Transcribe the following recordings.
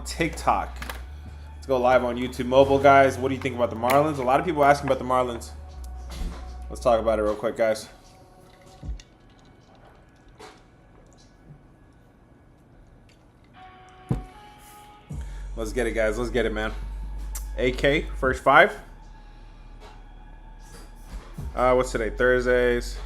TikTok. Let's go live on YouTube Mobile, guys. What do you think about the Marlins? A lot of people are asking about the Marlins. Let's talk about it real quick, guys. Let's get it, guys. Let's get it, man. AK, first 5. What's today? Thursdays.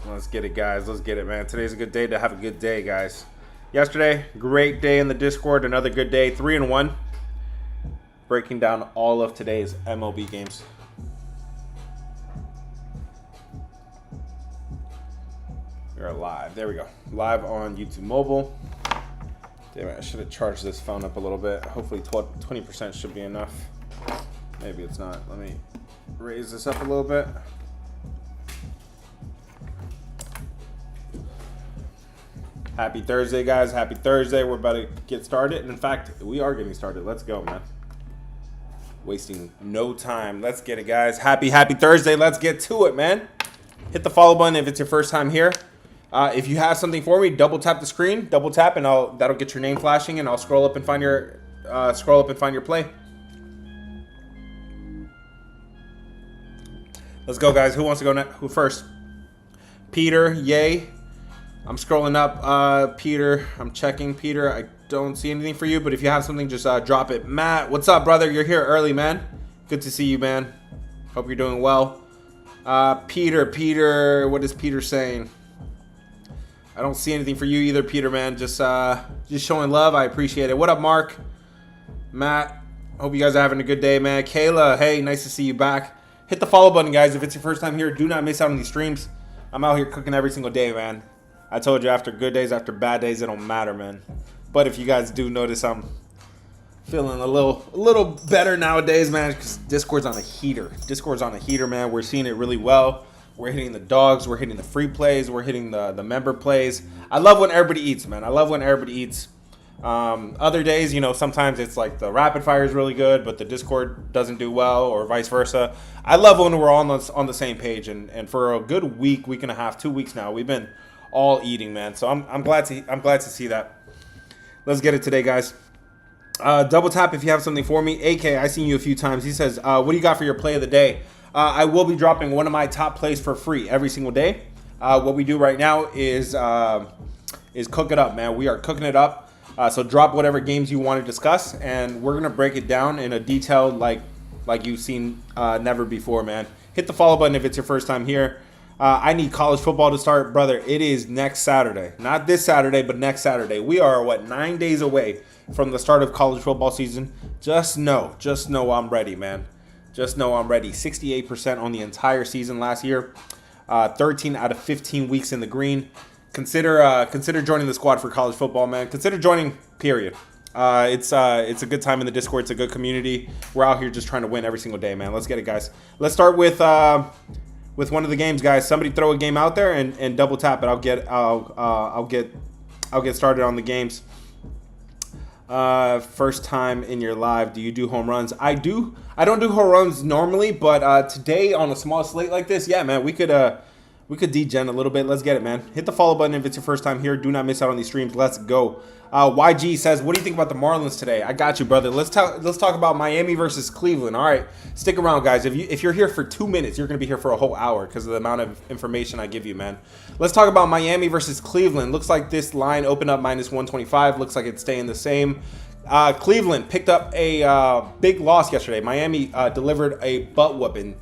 Let's get it, guys. Let's get it, man. Today's a good day to have a good day, guys. Yesterday, great day in the Discord. Another good day. 3-1. Breaking down all of today's MLB games. We're live. There we go. Live on YouTube Mobile. Damn it, I should have charged this phone up a little bit. Hopefully 20% should be enough. Maybe it's not. Let me raise this up a little bit. Happy Thursday, guys. Happy Thursday. We're about to get started. And in fact, we are getting started. Let's go, man. Wasting no time. Let's get it, guys. Happy Thursday. Let's get to it, man. Hit the follow button if it's your first time here. If you have something for me, double tap the screen, double tap, and that'll get your name flashing, and I'll scroll up and find your play. Let's go, guys. Who wants to go next? Who first? Peter, yay. I'm scrolling up. Peter, I'm checking. Peter, I don't see anything for you, but if you have something, just drop it. Matt, what's up, brother? You're here early, man. Good to see you, man. Hope you're doing well. Peter, what is Peter saying? I don't see anything for you either, Peter, man. Just showing love. I appreciate it. What up, Mark? Matt, hope you guys are having a good day, man. Kayla, hey, nice to see you back. Hit the follow button, guys. If it's your first time here, do not miss out on these streams. I'm out here cooking every single day, man. I told you, after good days, after bad days, it don't matter, man. But if you guys do notice, I'm feeling a little better nowadays, man, because Discord's on a heater. Discord's on a heater, man. We're seeing it really well. We're hitting the dogs. We're hitting the free plays. We're hitting the member plays. I love when everybody eats, man. I love when everybody eats. Other days, you know, sometimes it's like the rapid fire is really good, but the Discord doesn't do well, or vice versa. I love when we're all on the same page. And for a good week and a half, 2 weeks now, we've been all eating, man. So I'm glad to see that. Let's get it today, guys. Double tap if you have something for me. AK, I seen you a few times. He says, what do you got for your play of the day? I will be dropping one of my top plays for free every single day. What we do right now is cook it up, man. We are cooking it up. So drop whatever games you want to discuss, and we're gonna break it down in a detail like you've seen never before, man. Hit the follow button if it's your first time here. I need college football to start, brother. It is next Saturday, not this Saturday, but next Saturday. We are 9 days away from the start of college football season. Just know I'm ready, man. Just know I'm ready. 68% on the entire season last year. 13 out of 15 weeks in the green. Consider joining the squad for college football, man. Consider joining, period. It's a good time in the Discord. It's a good community. We're out here just trying to win every single day, man. Let's get it, guys. Let's start with one of the games, guys. Somebody throw a game out there and double tap it. I'll get started on the games. First time in your live, do you do home runs? I do. I don't do home runs normally, but today on a small slate like this, yeah, man, we could degen a little bit. Let's get it, man. Hit the follow button if it's your first time here. Do not miss out on these streams. Let's go. YG says, what do you think about the Marlins today? I got you, brother. Let's talk about Miami versus Cleveland. All right, stick around, guys. If you're here for 2 minutes, you're gonna be here for a whole hour because of the amount of information I give you, man. Let's talk about Miami versus Cleveland. Looks like this line opened up -125. Looks like it's staying the same. Cleveland picked up a big loss yesterday. Miami delivered a butt whooping.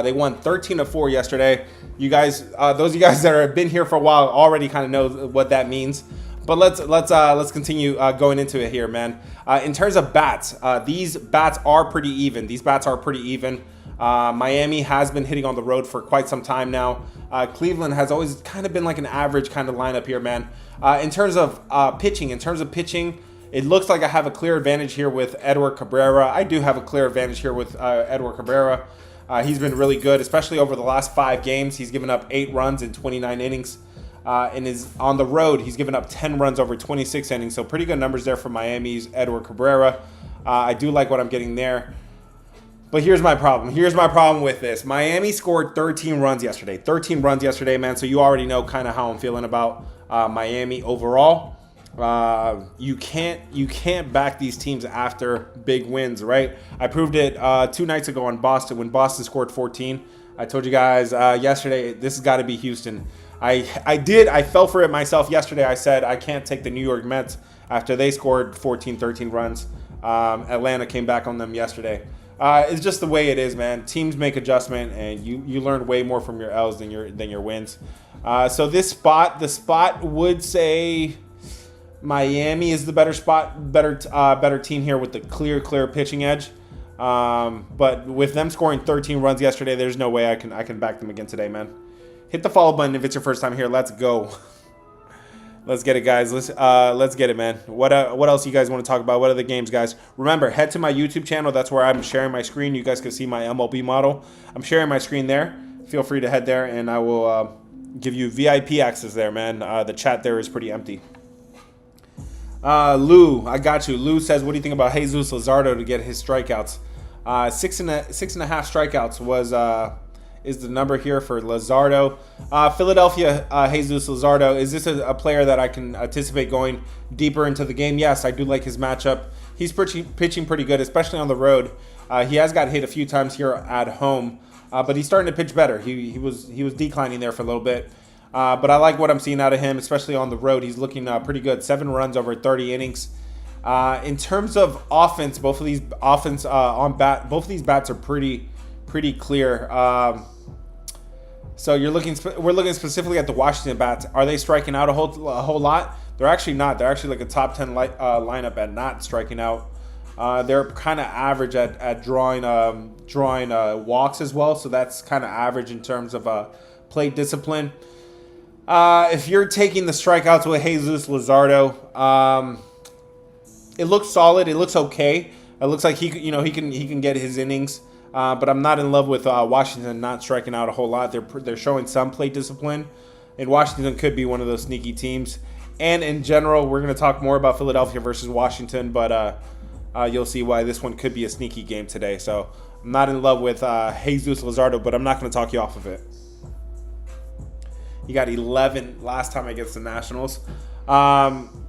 They won 13-4 yesterday. You guys, those of you guys that have been here for a while already kind of know what that means. But let's continue going into it here, man. In terms of bats, these bats are pretty even. Miami has been hitting on the road for quite some time now. Cleveland has always kind of been like an average kind of lineup here, man. In terms of pitching, it looks like I have a clear advantage here with Edward Cabrera. I do have a clear advantage here with Edward Cabrera. He's been really good, especially over the last 5 games. He's given up 8 runs in 29 innings. And is on the road, he's given up 10 runs over 26 innings. So pretty good numbers there for Miami's Edward Cabrera. I do like what I'm getting there. But here's my problem. Here's my problem with this. Miami scored 13 runs yesterday. 13 runs yesterday, man. So you already know kind of how I'm feeling about Miami overall. You can't back these teams after big wins, right? I proved it 2 nights ago on Boston when Boston scored 14. I told you guys yesterday this has got to be Houston. I fell for it myself yesterday. I said I can't take the New York Mets after they scored 14, 13 runs. Atlanta came back on them yesterday. It's just the way it is, man. Teams make adjustment, and you learn way more from your L's than your wins. So the spot would say Miami is the better spot, better team here with the clear pitching edge. But with them scoring 13 runs yesterday, there's no way I can back them again today, man. Hit the follow button if it's your first time here. Let's go. Let's get it, guys. Let's get it, man. What else you guys want to talk about? What are the games, guys? Remember, head to my YouTube channel. That's where I'm sharing my screen. You guys can see my MLB model. I'm sharing my screen there. Feel free to head there, and I will give you VIP access there, man. The chat there is pretty empty. Lou, I got you. Lou says, what do you think about Jesus Luzardo to get his strikeouts? 6.5 strikeouts is the number here for Luzardo. Philadelphia, Jesus Luzardo. Is this a player that I can anticipate going deeper into the game? Yes, I do like his matchup. He's pitching pretty good, especially on the road. He has got hit a few times here at home, but he's starting to pitch better. He was declining there for a little bit. But I like what I'm seeing out of him, especially on the road. He's looking pretty good. 7 runs over 30 innings. In terms of offense, both of these bats are pretty clear. So we're looking specifically at the Washington bats. Are they striking out a whole lot? They're actually not. They're actually like a top 10 lineup at not striking out. They're kind of average at drawing walks as well. So that's kind of average in terms of plate discipline. If you're taking the strikeouts with Jesus Luzardo, it looks solid. It looks okay. It looks like he can get his innings. But I'm not in love with Washington not striking out a whole lot. They're showing some plate discipline, and Washington could be one of those sneaky teams. And in general, we're going to talk more about Philadelphia versus Washington, but you'll see why this one could be a sneaky game today. So I'm not in love with Jesus Luzardo, but I'm not going to talk you off of it. He got 11 last time against the Nationals.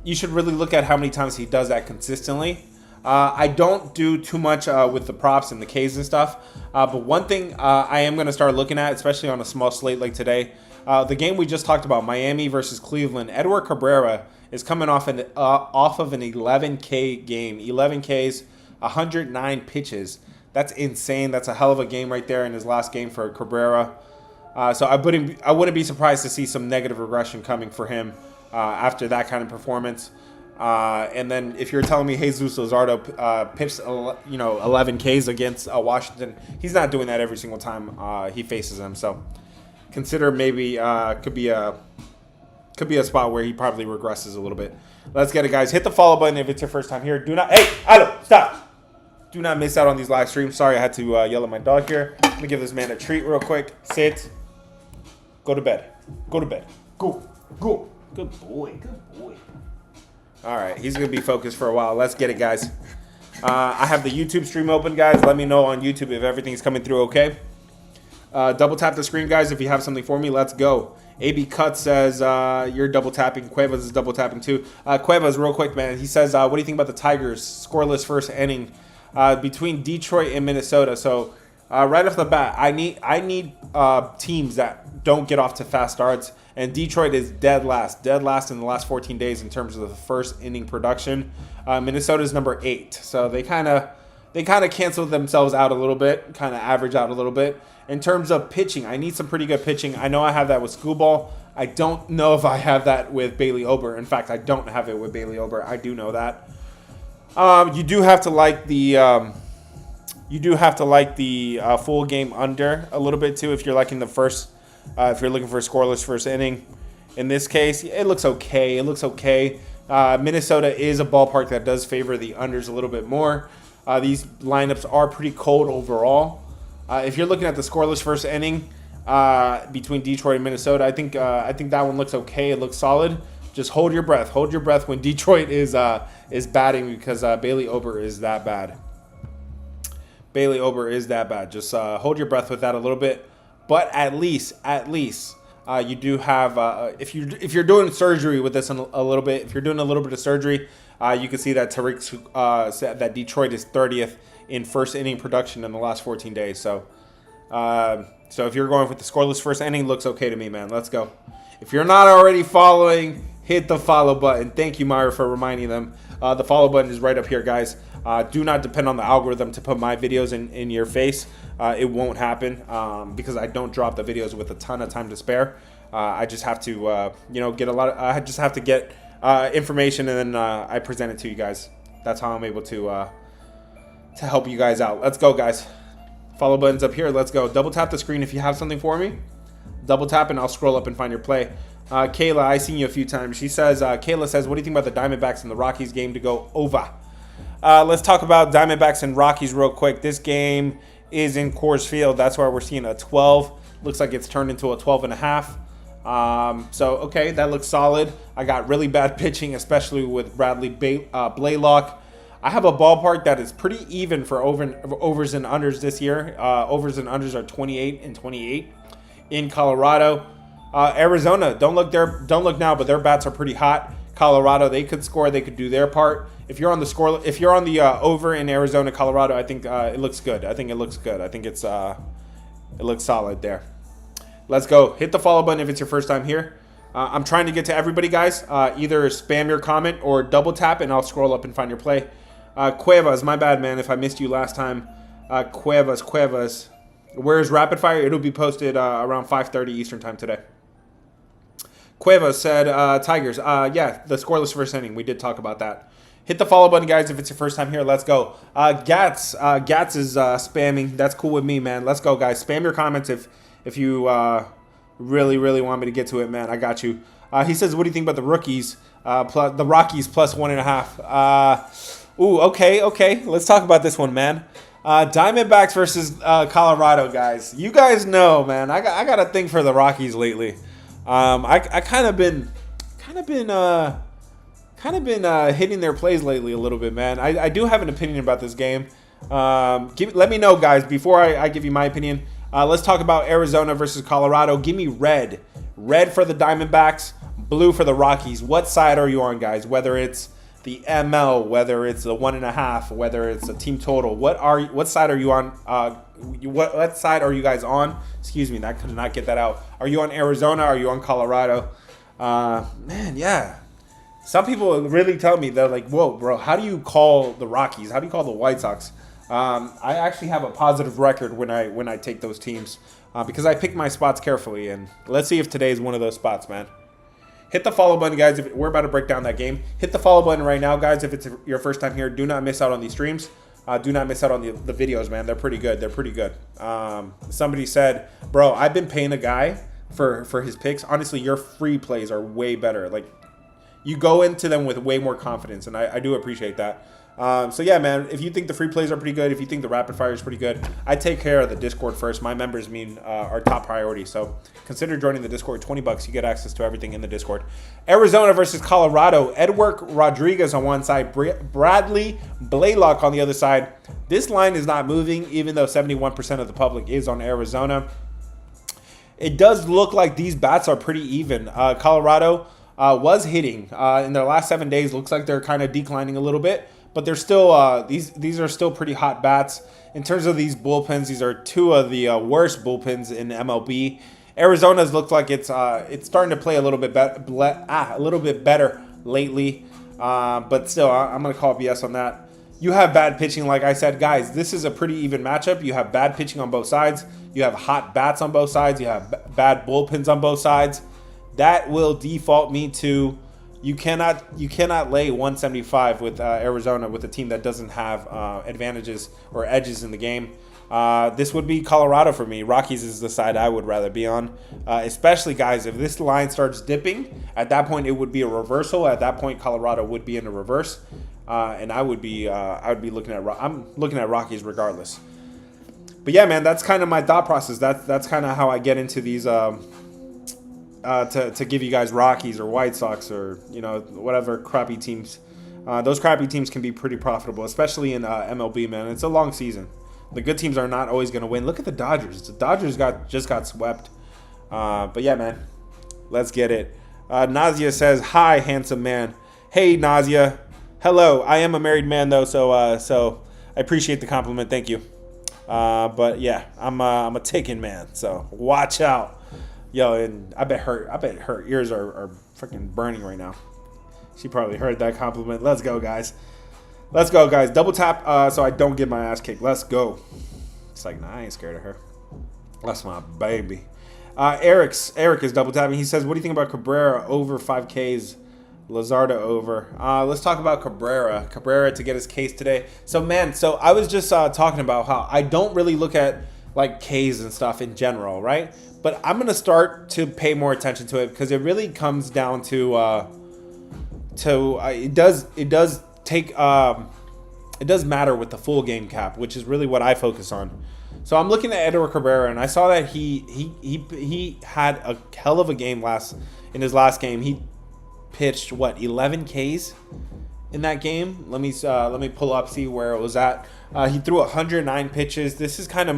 You should really look at how many times he does that consistently. I don't do too much with the props and the Ks and stuff. But one thing I am going to start looking at, especially on a small slate like today, the game we just talked about, Miami versus Cleveland. Edward Cabrera is coming off of an 11K game. 11 Ks, 109 pitches. That's insane. That's a hell of a game right there in his last game for Cabrera. So I wouldn't be surprised to see some negative regression coming for him after that kind of performance. And then if you're telling me Jesus Luzardo pitched 11 Ks against Washington, he's not doing that every single time he faces them. So consider maybe could be a spot where he probably regresses a little bit. Let's get it, guys. Hit the follow button if it's your first time here. Stop. Do not miss out on these live streams. Sorry, I had to yell at my dog here. Let me give this man a treat real quick. Sit. Go to bed. Go. Good boy. All right, he's going to be focused for a while. Let's get it, guys. I have the YouTube stream open, guys. Let me know on YouTube if everything's coming through okay. Double tap the screen, guys, if you have something for me. Let's go. AB Cut says you're double tapping. Cuevas is double tapping too. Cuevas, real quick, man. He says, what do you think about the Tigers' scoreless first inning between Detroit and Minnesota? So right off the bat, I need teams that don't get off to fast starts. And Detroit is dead last in the last 14 days in terms of the first inning production. Minnesota's number 8, so they kind of canceled themselves out a little bit, kind of average out a little bit. In terms of pitching, I need some pretty good pitching. I know I have that with Skubal. I don't know if I have that with Bailey Ober. In fact, I don't have it with Bailey Ober. I do know that. You do have to like the full game under a little bit too if you're liking the first. If you're looking for a scoreless first inning, in this case, it looks okay. Minnesota is a ballpark that does favor the unders a little bit more. These lineups are pretty cold overall. If you're looking at the scoreless first inning between Detroit and Minnesota, I think that one looks okay. It looks solid. Just hold your breath. Hold your breath when Detroit is batting because Bailey Ober is that bad. Bailey Ober is that bad. Just hold your breath with that a little bit. But at least, you do have. If you're doing surgery with this a little bit, if you're doing a little bit of surgery, you can see that Tariq said that Detroit is 30th in first inning production in the last 14 days. So if you're going with the scoreless first inning, looks okay to me, man. Let's go. If you're not already following, hit the follow button. Thank you, Myra, for reminding them. The follow button is right up here, guys. Do not depend on the algorithm to put my videos in your face. It won't happen because I don't drop the videos with a ton of time to spare. I just have to, get a lot of. I just have to get information and then I present it to you guys. That's how I'm able to help you guys out. Let's go, guys. Follow button's up here. Let's go. Double tap the screen if you have something for me. Double tap and I'll scroll up and find your play. Kayla, I've seen you a few times. She says, Kayla says, what do you think about the Diamondbacks and the Rockies game to go over? Let's talk about Diamondbacks and Rockies real quick. This game is in Coors Field. That's why we're seeing a 12. Looks like it's turned into a 12.5. So, okay, that looks solid. I got really bad pitching, especially with Bradley Blaylock. I have a ballpark that is pretty even for overs and unders this year. Overs and unders are 28 and 28 in Colorado. Arizona, don't look now, but their bats are pretty hot. Colorado, they could score, they could do their part. If you're on the over in Arizona, Colorado, I think it looks good. I think it looks it looks solid there. Let's go. Hit the follow button if it's your first time here. I'm trying to get to everybody, guys. Either spam your comment or double tap, and I'll scroll up and find your play. Cuevas, my bad, man, if I missed you last time. Cuevas. Where's Rapid Fire? It'll be posted around 5:30 Eastern time today. Cuevas said, Tigers. Yeah, the scoreless first inning. We did talk about that. Hit the follow button, guys, if it's your first time here. Let's go. Gats is spamming. That's cool with me, man. Let's go, guys. Spam your comments if you really want me to get to it, man. I got you. He says, what do you think about the Rockies plus 1.5? Okay. Let's talk about this one, man. Diamondbacks versus Colorado, guys. You guys know, man. I got a thing for the Rockies lately. I kind of been hitting their plays lately a little bit, man. I do have an opinion about this game. Let me know, guys, before I give you my opinion. Let's talk about Arizona versus Colorado. Give me red for the Diamondbacks, blue for the Rockies. What side are you on, guys? Whether it's the ML, whether it's the 1.5, whether it's a team total, what side are you on? What side are you guys on? Excuse me, I could not get that out. Are you on Arizona? Are you on Colorado? Man, yeah. Some people really tell me, they're like, whoa, bro, how do you call the Rockies? How do you call the White Sox? I actually have a positive record when I take those teams because I pick my spots carefully. And let's see if today is one of those spots, man. Hit the follow button, guys. We're about to break down that game. Hit the follow button right now, guys, if it's your first time here. Do not miss out on these streams. Do not miss out on the videos, man. They're pretty good. Somebody said, bro, I've been paying a guy for his picks. Honestly, your free plays are way better. Like, you go into them with way more confidence, and I do appreciate that. So yeah, man, if you think the free plays are pretty good, if you think the rapid fire is pretty good, I take care of the Discord first. My members are top priority. So consider joining the Discord. $20, you get access to everything in the Discord. Arizona versus Colorado. Edward Rodriguez on one side, Bradley Blaylock on the other side. This line is not moving, even though 71% of the public is on Arizona. It does look like these bats are pretty even. Colorado was hitting in their last 7 days. Looks like they're kind of declining a little bit. But they're still these are still pretty hot bats. In terms of these bullpens, these are two of the worst bullpens in MLB. Arizona's looked like it's starting to play a little bit better lately. But still, I'm gonna call BS on that. You have bad pitching, like I said, guys. This is a pretty even matchup. You have bad pitching on both sides. You have hot bats on both sides. You have bad bullpens on both sides. That will default me to. You cannot lay 175 with Arizona with a team that doesn't have advantages or edges in the game. This would be Colorado for me. Rockies is the side I would rather be on, especially, guys, if this line starts dipping. At that point, it would be a reversal. At that point, Colorado would be in a reverse, and I would be looking at Rockies regardless. But yeah, man, that's kind of my thought process. That's kind of how I get into these. To give you guys Rockies or White Sox or whatever crappy teams. Those crappy teams can be pretty profitable, especially in MLB, man. It's a long season. The good teams are not always going to win. Look at the Dodgers. The Dodgers just got swept. But yeah, man, let's get it. Nazia says, "Hi, handsome man." Hey, Nazia. Hello. I am a married man though, so I appreciate the compliment. Thank you. But yeah, I'm a taken man, so watch out, yo. And I bet her ears are freaking burning right now. She probably heard that compliment. Let's go, guys. Let's go, guys. Double tap so I don't get my ass kicked. Let's go. It's like, nah, I ain't scared of her. That's my baby. Eric is double tapping. He says, "What do you think about Cabrera over 5Ks? Lazardo over." Let's talk about Cabrera to get his case today. So I was just talking about how I don't really look at like Ks and stuff in general, right? But I'm gonna start to pay more attention to it because it really comes down to it does matter with the full game cap, which is really what I focus on. So I'm looking at Edward Cabrera, and I saw that he had a hell of a game in his last game. He pitched 11 Ks in that game. Let me pull up, see where it was at. He threw 109 pitches. This is kind of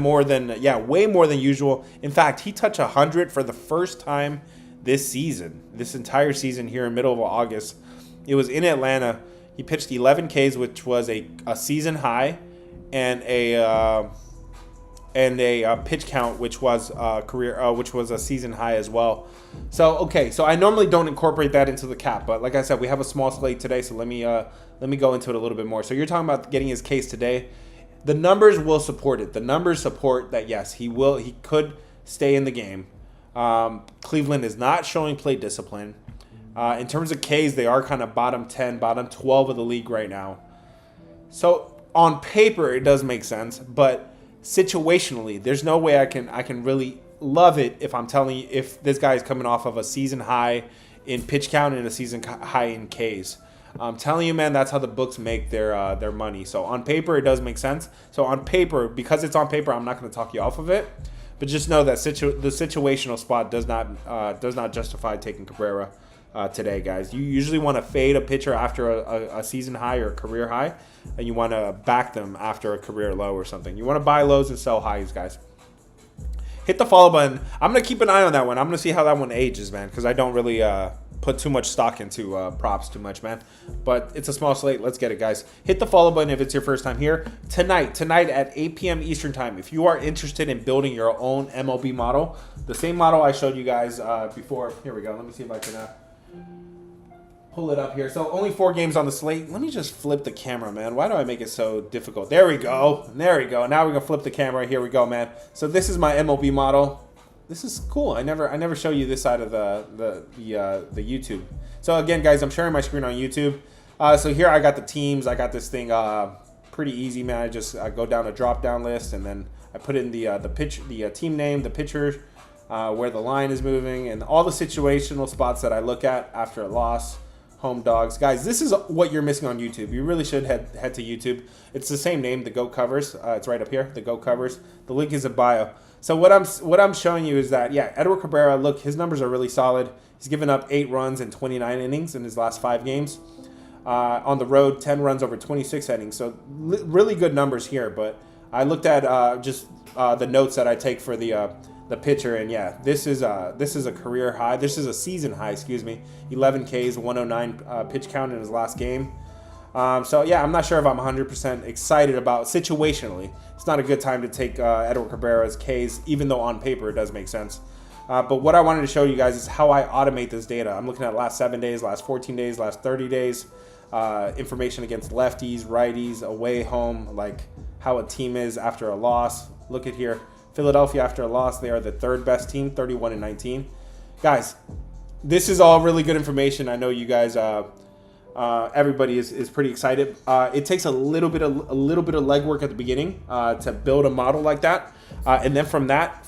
way more than usual. In fact, he touched 100 for the first time this entire season here in middle of August. It was in Atlanta. He pitched 11 Ks, which was a season high, and a pitch count, which was a season high as well. So I normally don't incorporate that into the cap, but like I said, we have a small slate today, so let me go into it a little bit more. So you're talking about getting his case today. The numbers will support it. The numbers support that, yes, he could stay in the game. Cleveland is not showing plate discipline. In terms of Ks, they are kind of bottom 10, bottom 12 of the league right now. So on paper, it does make sense, but situationally, there's no way I can really love it if I'm telling you if this guy is coming off of a season high in pitch count and a season high in Ks. I'm telling you, man, that's how the books make their money. So on paper, it does make sense. So on paper, because it's on paper, I'm not going to talk you off of it. But just know that the situational spot does not justify taking Cabrera today, guys. You usually want to fade a pitcher after a season high or a career high, and you want to back them after a career low or something. You want to buy lows and sell highs, guys. Hit the follow button. I'm going to keep an eye on that one. I'm going to see how that one ages, man, because I don't really put too much stock into props too much, man. But it's a small slate. Let's get it, guys. Hit the follow button if it's your first time here. Tonight at 8 p.m. Eastern time, if you are interested in building your own MLB model, the same model I showed you guys before. Here we go. Let me see if I can pull it up here. So only 4 games on the slate. Let me just flip the camera, man. Why do I make it so difficult? There we go. There we go. Now we're gonna flip the camera. Here we go, man. So this is my MLB model. This is cool. I never show you this side of the YouTube. So again, guys, I'm sharing my screen on YouTube. So here I got the teams. I got this thing pretty easy, man. I go down a drop down list, and then I put in the team name, the pitcher, where the line is moving, and all the situational spots that I look at after a loss. Home dogs, guys. This is what you're missing on YouTube. You really should head to YouTube. It's the same name, the GOAT Covers. It's right up here, the GOAT Covers. The link is in bio. So what I'm showing you is that, yeah, Edward Cabrera. Look, his numbers are really solid. He's given up 8 runs in 29 innings in his last 5 games. On the road, 10 runs over 26 innings. So really good numbers here. But I looked at just the notes that I take for the pitcher, and yeah, this is a career high. This is a season high, 11 Ks, 109 pitch count in his last game. So yeah, I'm not sure if I'm 100% excited about situationally. It's not a good time to take Edward Cabrera's Ks, even though on paper it does make sense. But what I wanted to show you guys is how I automate this data. I'm looking at last 7 days, last 14 days, last 30 days, information against lefties, righties, away, home, like how a team is after a loss. Look at here. Philadelphia after a loss, they are the 3rd best team, 31-19. Guys, this is all really good information. I know you guys, everybody is pretty excited. It takes a little bit of legwork at the beginning to build a model like that, and then from that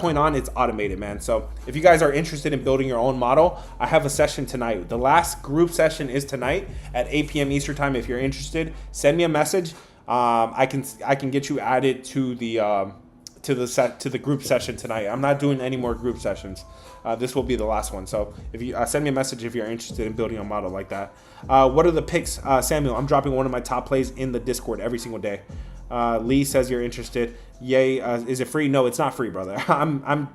point on, it's automated, man. So if you guys are interested in building your own model, I have a session tonight. The last group session is tonight at 8 p.m. Eastern time. If you're interested, send me a message. I can get you added to the group session tonight. I'm not doing any more group sessions. This will be the last one. So if you send me a message if you're interested in building a model like that. What are the picks, Samuel? I'm dropping one of my top plays in the Discord every single day. Lee says you're interested. Yay. Is it free? No, it's not free, brother. I'm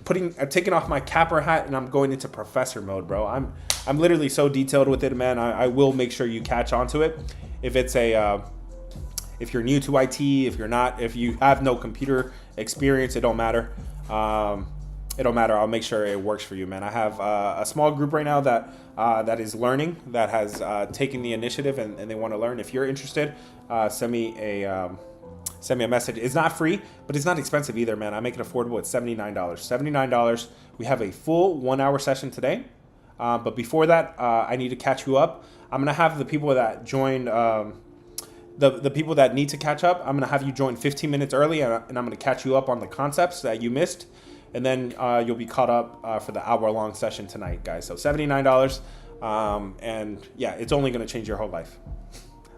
taking off my capper hat and I'm going into professor mode, bro. I'm literally so detailed with it, man. I will make sure you catch on to it. If it's if you're new to IT, if you're not, if you have no computer experience, it don't matter. It don't matter. I'll make sure it works for you, man. I have a small group right now that is learning, that has taken the initiative and they want to learn. If you're interested, send me a message. It's not free, but it's not expensive either, man. I make it affordable. It's $79. $79. We have a full 1 hour session today. But before that, I need to catch you up. I'm going to have the people that joined, the people that need to catch up, I'm going to have you join 15 minutes early, and I'm going to catch you up on the concepts that you missed. And then you'll be caught up for the hour-long session tonight, guys. So $79. And yeah, it's only going to change your whole life.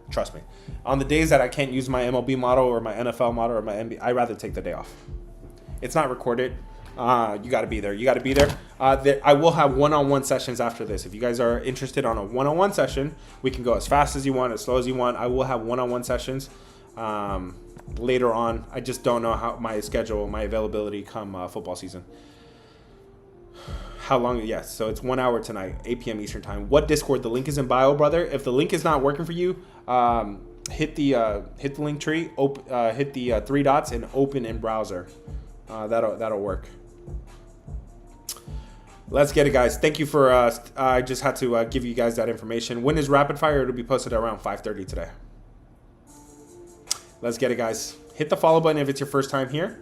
Trust me. On the days that I can't use my MLB model or my NFL model or my NBA, I'd rather take the day off. It's not recorded. You got to be there. You got to be there. I will have one-on-one sessions after this. If you guys are interested on a one-on-one session, we can go as fast as you want, as slow as you want. I will have one-on-one sessions later on. I just don't know how my schedule, my availability come football season. How long? Yes. So it's 1 hour tonight, 8 p.m. Eastern time. What Discord? The link is in bio, brother. If the link is not working for you, hit the link tree, hit the three dots and open in browser. That'll work. Let's get it, guys. Thank you for. I just had to give you guys that information. When is rapid fire? It'll be posted around 5:30 today. Let's get it, guys. Hit the follow button if it's your first time here.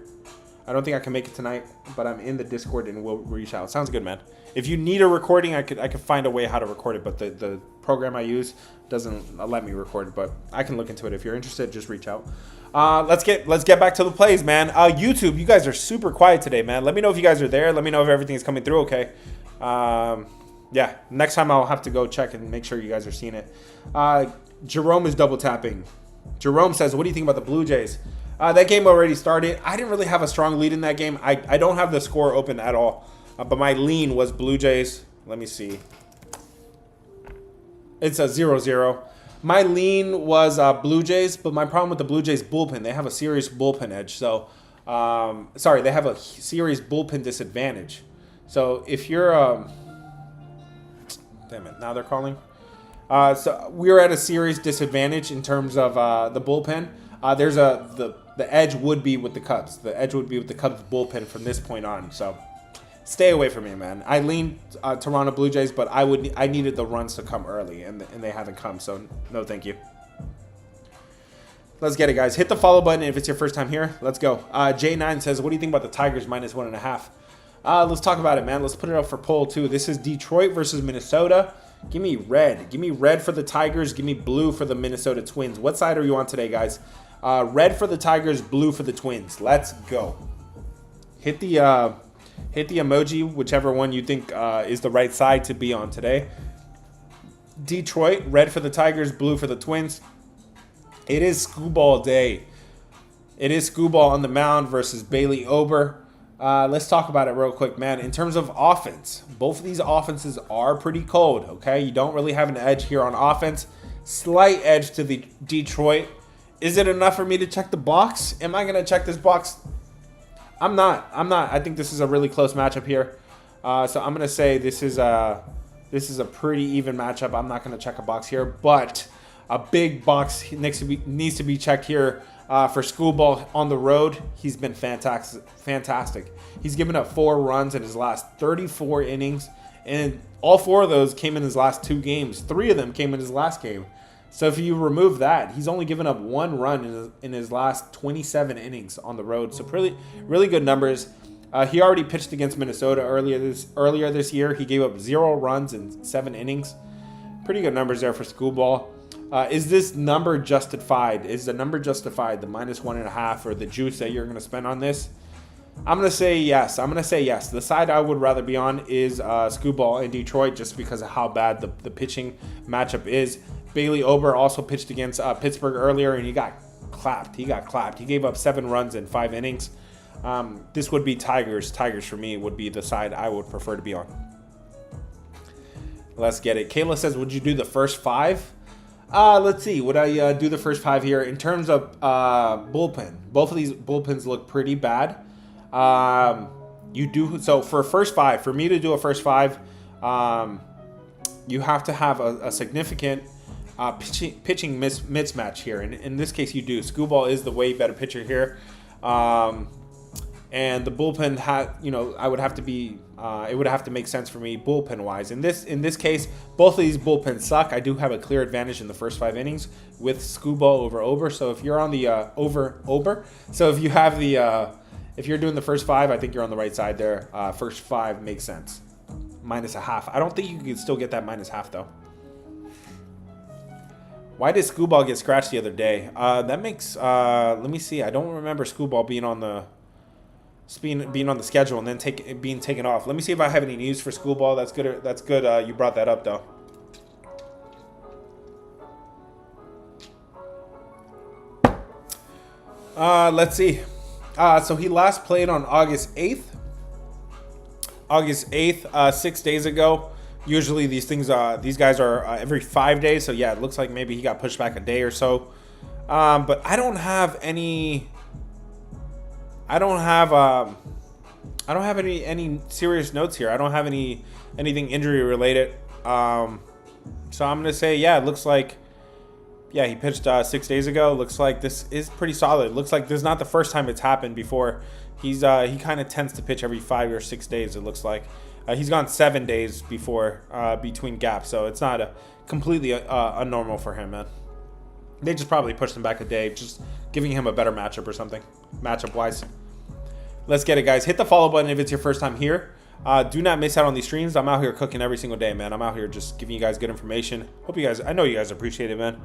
I don't think I can make it tonight, but I'm in the Discord and we'll reach out. Sounds good, man. If you need a recording, I could find a way how to record it, but the program I use doesn't let me record it, but I can look into it. If you're interested, just reach out. Let's get back to the plays, man. YouTube, you guys are super quiet today, man. Let me know if you guys are there. Let me know if everything is coming through okay. Yeah, next time I'll have to go check and make sure you guys are seeing it. Jerome is double tapping. Jerome says, what do you think about the Blue Jays? That game already started. I didn't really have a strong lead in that game. I don't have the score open at all. But my lean was Blue Jays. Let me see. It's a 0-0. My lean was Blue Jays, but my problem with the Blue Jays bullpen, they have a serious bullpen edge. So, sorry, they have a serious bullpen disadvantage. So if you're, damn it, now they're calling. So we're at a serious disadvantage in terms of the bullpen. There's the edge would be with the Cubs. The edge would be with the Cubs bullpen from this point on. So stay away from me, man. I leaned Toronto Blue Jays, but I needed the runs to come early, and they haven't come. So no, thank you. Let's get it, guys. Hit the follow button if it's your first time here. Let's go. J9 says, what do you think about the Tigers minus 1.5? Let's talk about it, man. Let's put it up for poll too. This is Detroit versus Minnesota. Give me red. Give me red for the Tigers. Give me blue for the Minnesota Twins. What side are you on today, guys? Red for the Tigers, blue for the Twins. Let's go. Hit the emoji, whichever one you think is the right side to be on today. Detroit, red for the Tigers, blue for the Twins. It is Scooball day. It is Scooball on the mound versus Bailey Ober. Let's talk about it real quick, man. In terms of offense, both of these offenses are pretty cold, okay? You don't really have an edge here on offense. Slight edge to the Detroit. Is it enough for me to check the box? Am I going to check this box? I'm not. I think this is a really close matchup here. So I'm going to say this is a pretty even matchup. I'm not going to check a box here, but a big box needs to be checked here. For Scooball on the road, he's been fantastic. He's given up 4 runs in his last 34 innings, and all 4 of those came in his last 2 games. 3 of them came in his last game. So if you remove that, he's only given up 1 run in his last 27 innings on the road. So really good numbers. He already pitched against Minnesota earlier this year. He gave up 0 runs in 7 innings. Pretty good numbers there for Scooball. Is this number justified? Is the number justified, the minus 1.5 or the juice that you're going to spend on this? I'm going to say yes. The side I would rather be on is Scooball in Detroit just because of how bad the pitching matchup is. Bailey Ober also pitched against Pittsburgh earlier, and he got clapped. He gave up 7 runs in 5 innings. This would be Tigers. Tigers for me would be the side I would prefer to be on. Let's get it. Kayla says, would you do the first 5? Let's see. Would I do the first 5 here? In terms of bullpen, both of these bullpens look pretty bad. You do so for first 5. For me to do a first 5, you have to have a significant pitching mismatch here. And in this case, you do. Screwball is the way better pitcher here. And the bullpen I would have to be, it would have to make sense for me bullpen wise. In this case, both of these bullpens suck. I do have a clear advantage in the first 5 innings with Screwball over Ober. So if you're on the Ober, so if you have the, if you're doing the first 5, I think you're on the right side there. First 5 makes sense. -0.5. I don't think you can still get that -0.5 though. Why did Screwball get scratched the other day? That makes, let me see. I don't remember Screwball being on the schedule and then being taken off. Let me see if I have any news for Screwball. That's good. That's good. You brought that up though. Let's see. So he last played on August 8th. 6 days ago. Usually these guys are every 5 days. So yeah, it looks like maybe he got pushed back a day or so. But I don't have any. I don't have any serious notes here. I don't have anything injury related. So I'm gonna say, yeah, it looks like, yeah, he pitched 6 days ago. Looks like this is pretty solid. Looks like this is not the first time it's happened before. He kind of tends to pitch every 5 or 6 days. It looks like he's gone 7 days before between gaps, so it's not completely unnormal for him, man. They just probably pushed him back a day, just giving him a better matchup or something, matchup-wise. Let's get it, guys. Hit the follow button if it's your first time here. Do not miss out on these streams. I'm out here cooking every single day, man. I'm out here just giving you guys good information. I know you guys appreciate it, man.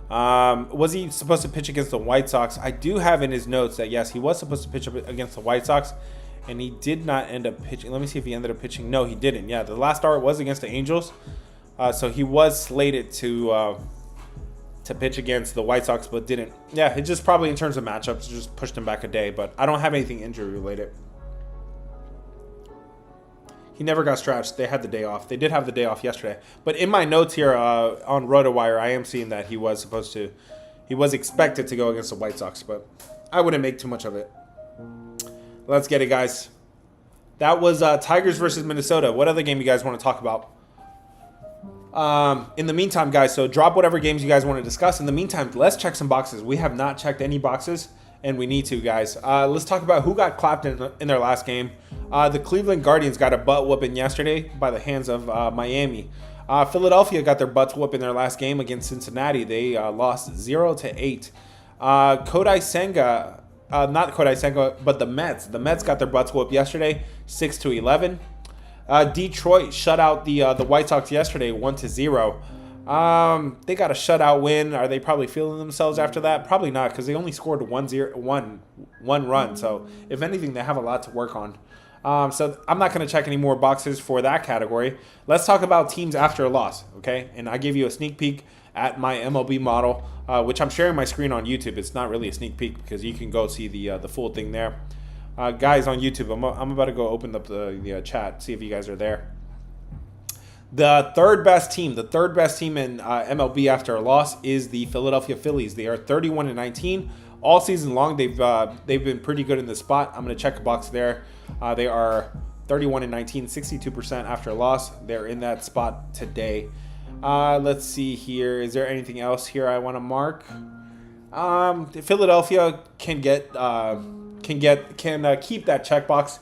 Was he supposed to pitch against the White Sox? I do have in his notes that, yes, he was supposed to pitch against the White Sox, and he did not end up pitching. Let me see if he ended up pitching. No, he didn't. Yeah, the last start was against the Angels. So he was slated to pitch against the White Sox, but didn't. Yeah, it just probably in terms of matchups, just pushed him back a day, but I don't have anything injury related. He never got scratched. They had the day off. They did have the day off yesterday. But in my notes here on RotoWire, I am seeing that he was expected to go against the White Sox, but I wouldn't make too much of it. Let's get it, guys. That was Tigers versus Minnesota. What other game you guys want to talk about? In the meantime, guys, so drop whatever games you guys want to discuss. In the meantime, let's check some boxes. We have not checked any boxes, and we need to, guys. Let's talk about who got clapped in their last game. The Cleveland Guardians got a butt whooping yesterday by the hands of Miami. Philadelphia got their butts whooped in their last game against Cincinnati. They lost 0-8. Kodai Senga, not Kodai Senga, but the Mets. The Mets got their butts whooped yesterday, 6-11. Detroit shut out the White Sox yesterday, 1-0. They got a shutout win. Are they probably feeling themselves after that? Probably not, because they only scored one run. So if anything, they have a lot to work on. So I'm not going to check any more boxes for that category. Let's talk about teams after a loss, okay? And I gave you a sneak peek at my MLB model, which I'm sharing my screen on YouTube. It's not really a sneak peek because you can go see the full thing there. Guys on YouTube, I'm about to go open up the chat, see if you guys are there. The third best team in MLB after a loss is the Philadelphia Phillies. They are 31-19 all season long. They've been pretty good in this spot. I'm going to check a box there. They are 31-19, 62% after a loss. They're in that spot today. Let's see here. Is there anything else here I want to mark? Philadelphia can keep that checkbox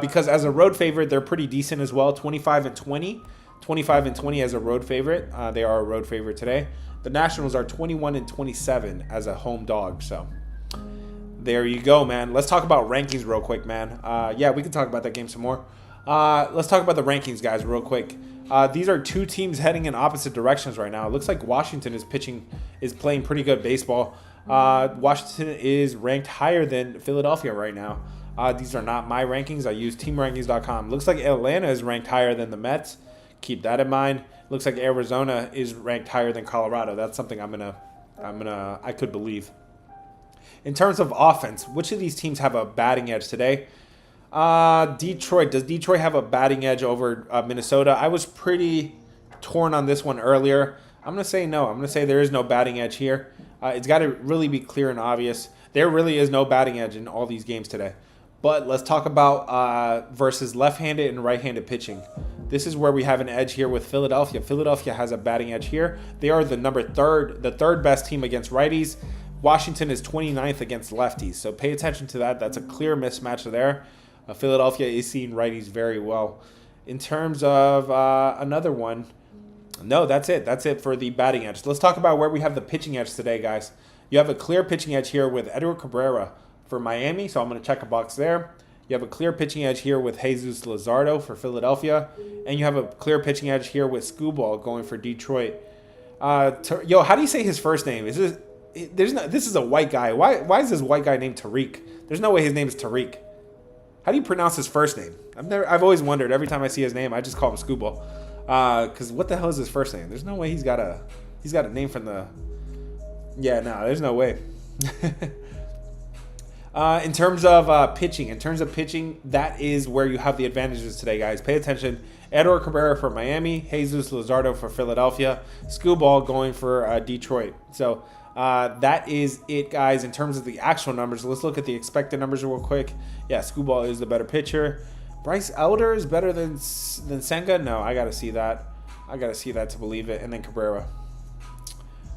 because as a road favorite, they're pretty decent as well. 25-20 as a road favorite. They are a road favorite today. The Nationals are 21-27 as a home dog. So there you go, man. Let's talk about rankings real quick, man. Yeah, we can talk about that game some more. Let's talk about the rankings, guys, real quick. These are two teams heading in opposite directions right now. It looks like Washington is playing pretty good baseball. Washington is ranked higher than Philadelphia right now. These are not my rankings. I use teamrankings.com. Looks like Atlanta is ranked higher than the Mets. Keep that in mind. Looks like Arizona is ranked higher than Colorado. That's something I could believe. In terms of offense, which of these teams have a batting edge today? Detroit. Does Detroit have a batting edge over Minnesota? I was pretty torn on this one earlier. I'm going to say no. I'm going to say there is no batting edge here. It's got to really be clear and obvious. There really is no batting edge in all these games today. But let's talk about versus left-handed and right-handed pitching. This is where we have an edge here with Philadelphia. Philadelphia has a batting edge here. They are the third best team against righties. Washington is 29th against lefties. So pay attention to that. That's a clear mismatch there. Philadelphia is seeing righties very well. In terms of another one, no, that's it. That's it for the batting edge. Let's talk about where we have the pitching edge today, guys. You have a clear pitching edge here with Edward Cabrera for Miami, so I'm going to check a box there. You have a clear pitching edge here with Jesus Luzardo for Philadelphia, and you have a clear pitching edge here with Skubal going for Detroit. How do you say his first name? This is a white guy. Why is this white guy named Tariq? There's no way his name is Tariq. How do you pronounce his first name? I've always wondered. Every time I see his name, I just call him Skubal. Because what the hell is his first name? There's no way he's got a name from the. Yeah, no, there's no way. In terms of pitching, that is where you have the advantages today, guys. Pay attention. Edward Cabrera for Miami, Jesus Luzardo for Philadelphia, Skubal going for Detroit. So that is it, guys, in terms of the actual numbers. Let's look at the expected numbers real quick. Yeah, Skubal is the better pitcher. Bryce Elder is better than Senga? No, I got to see that. I got to see that to believe it. And then Cabrera.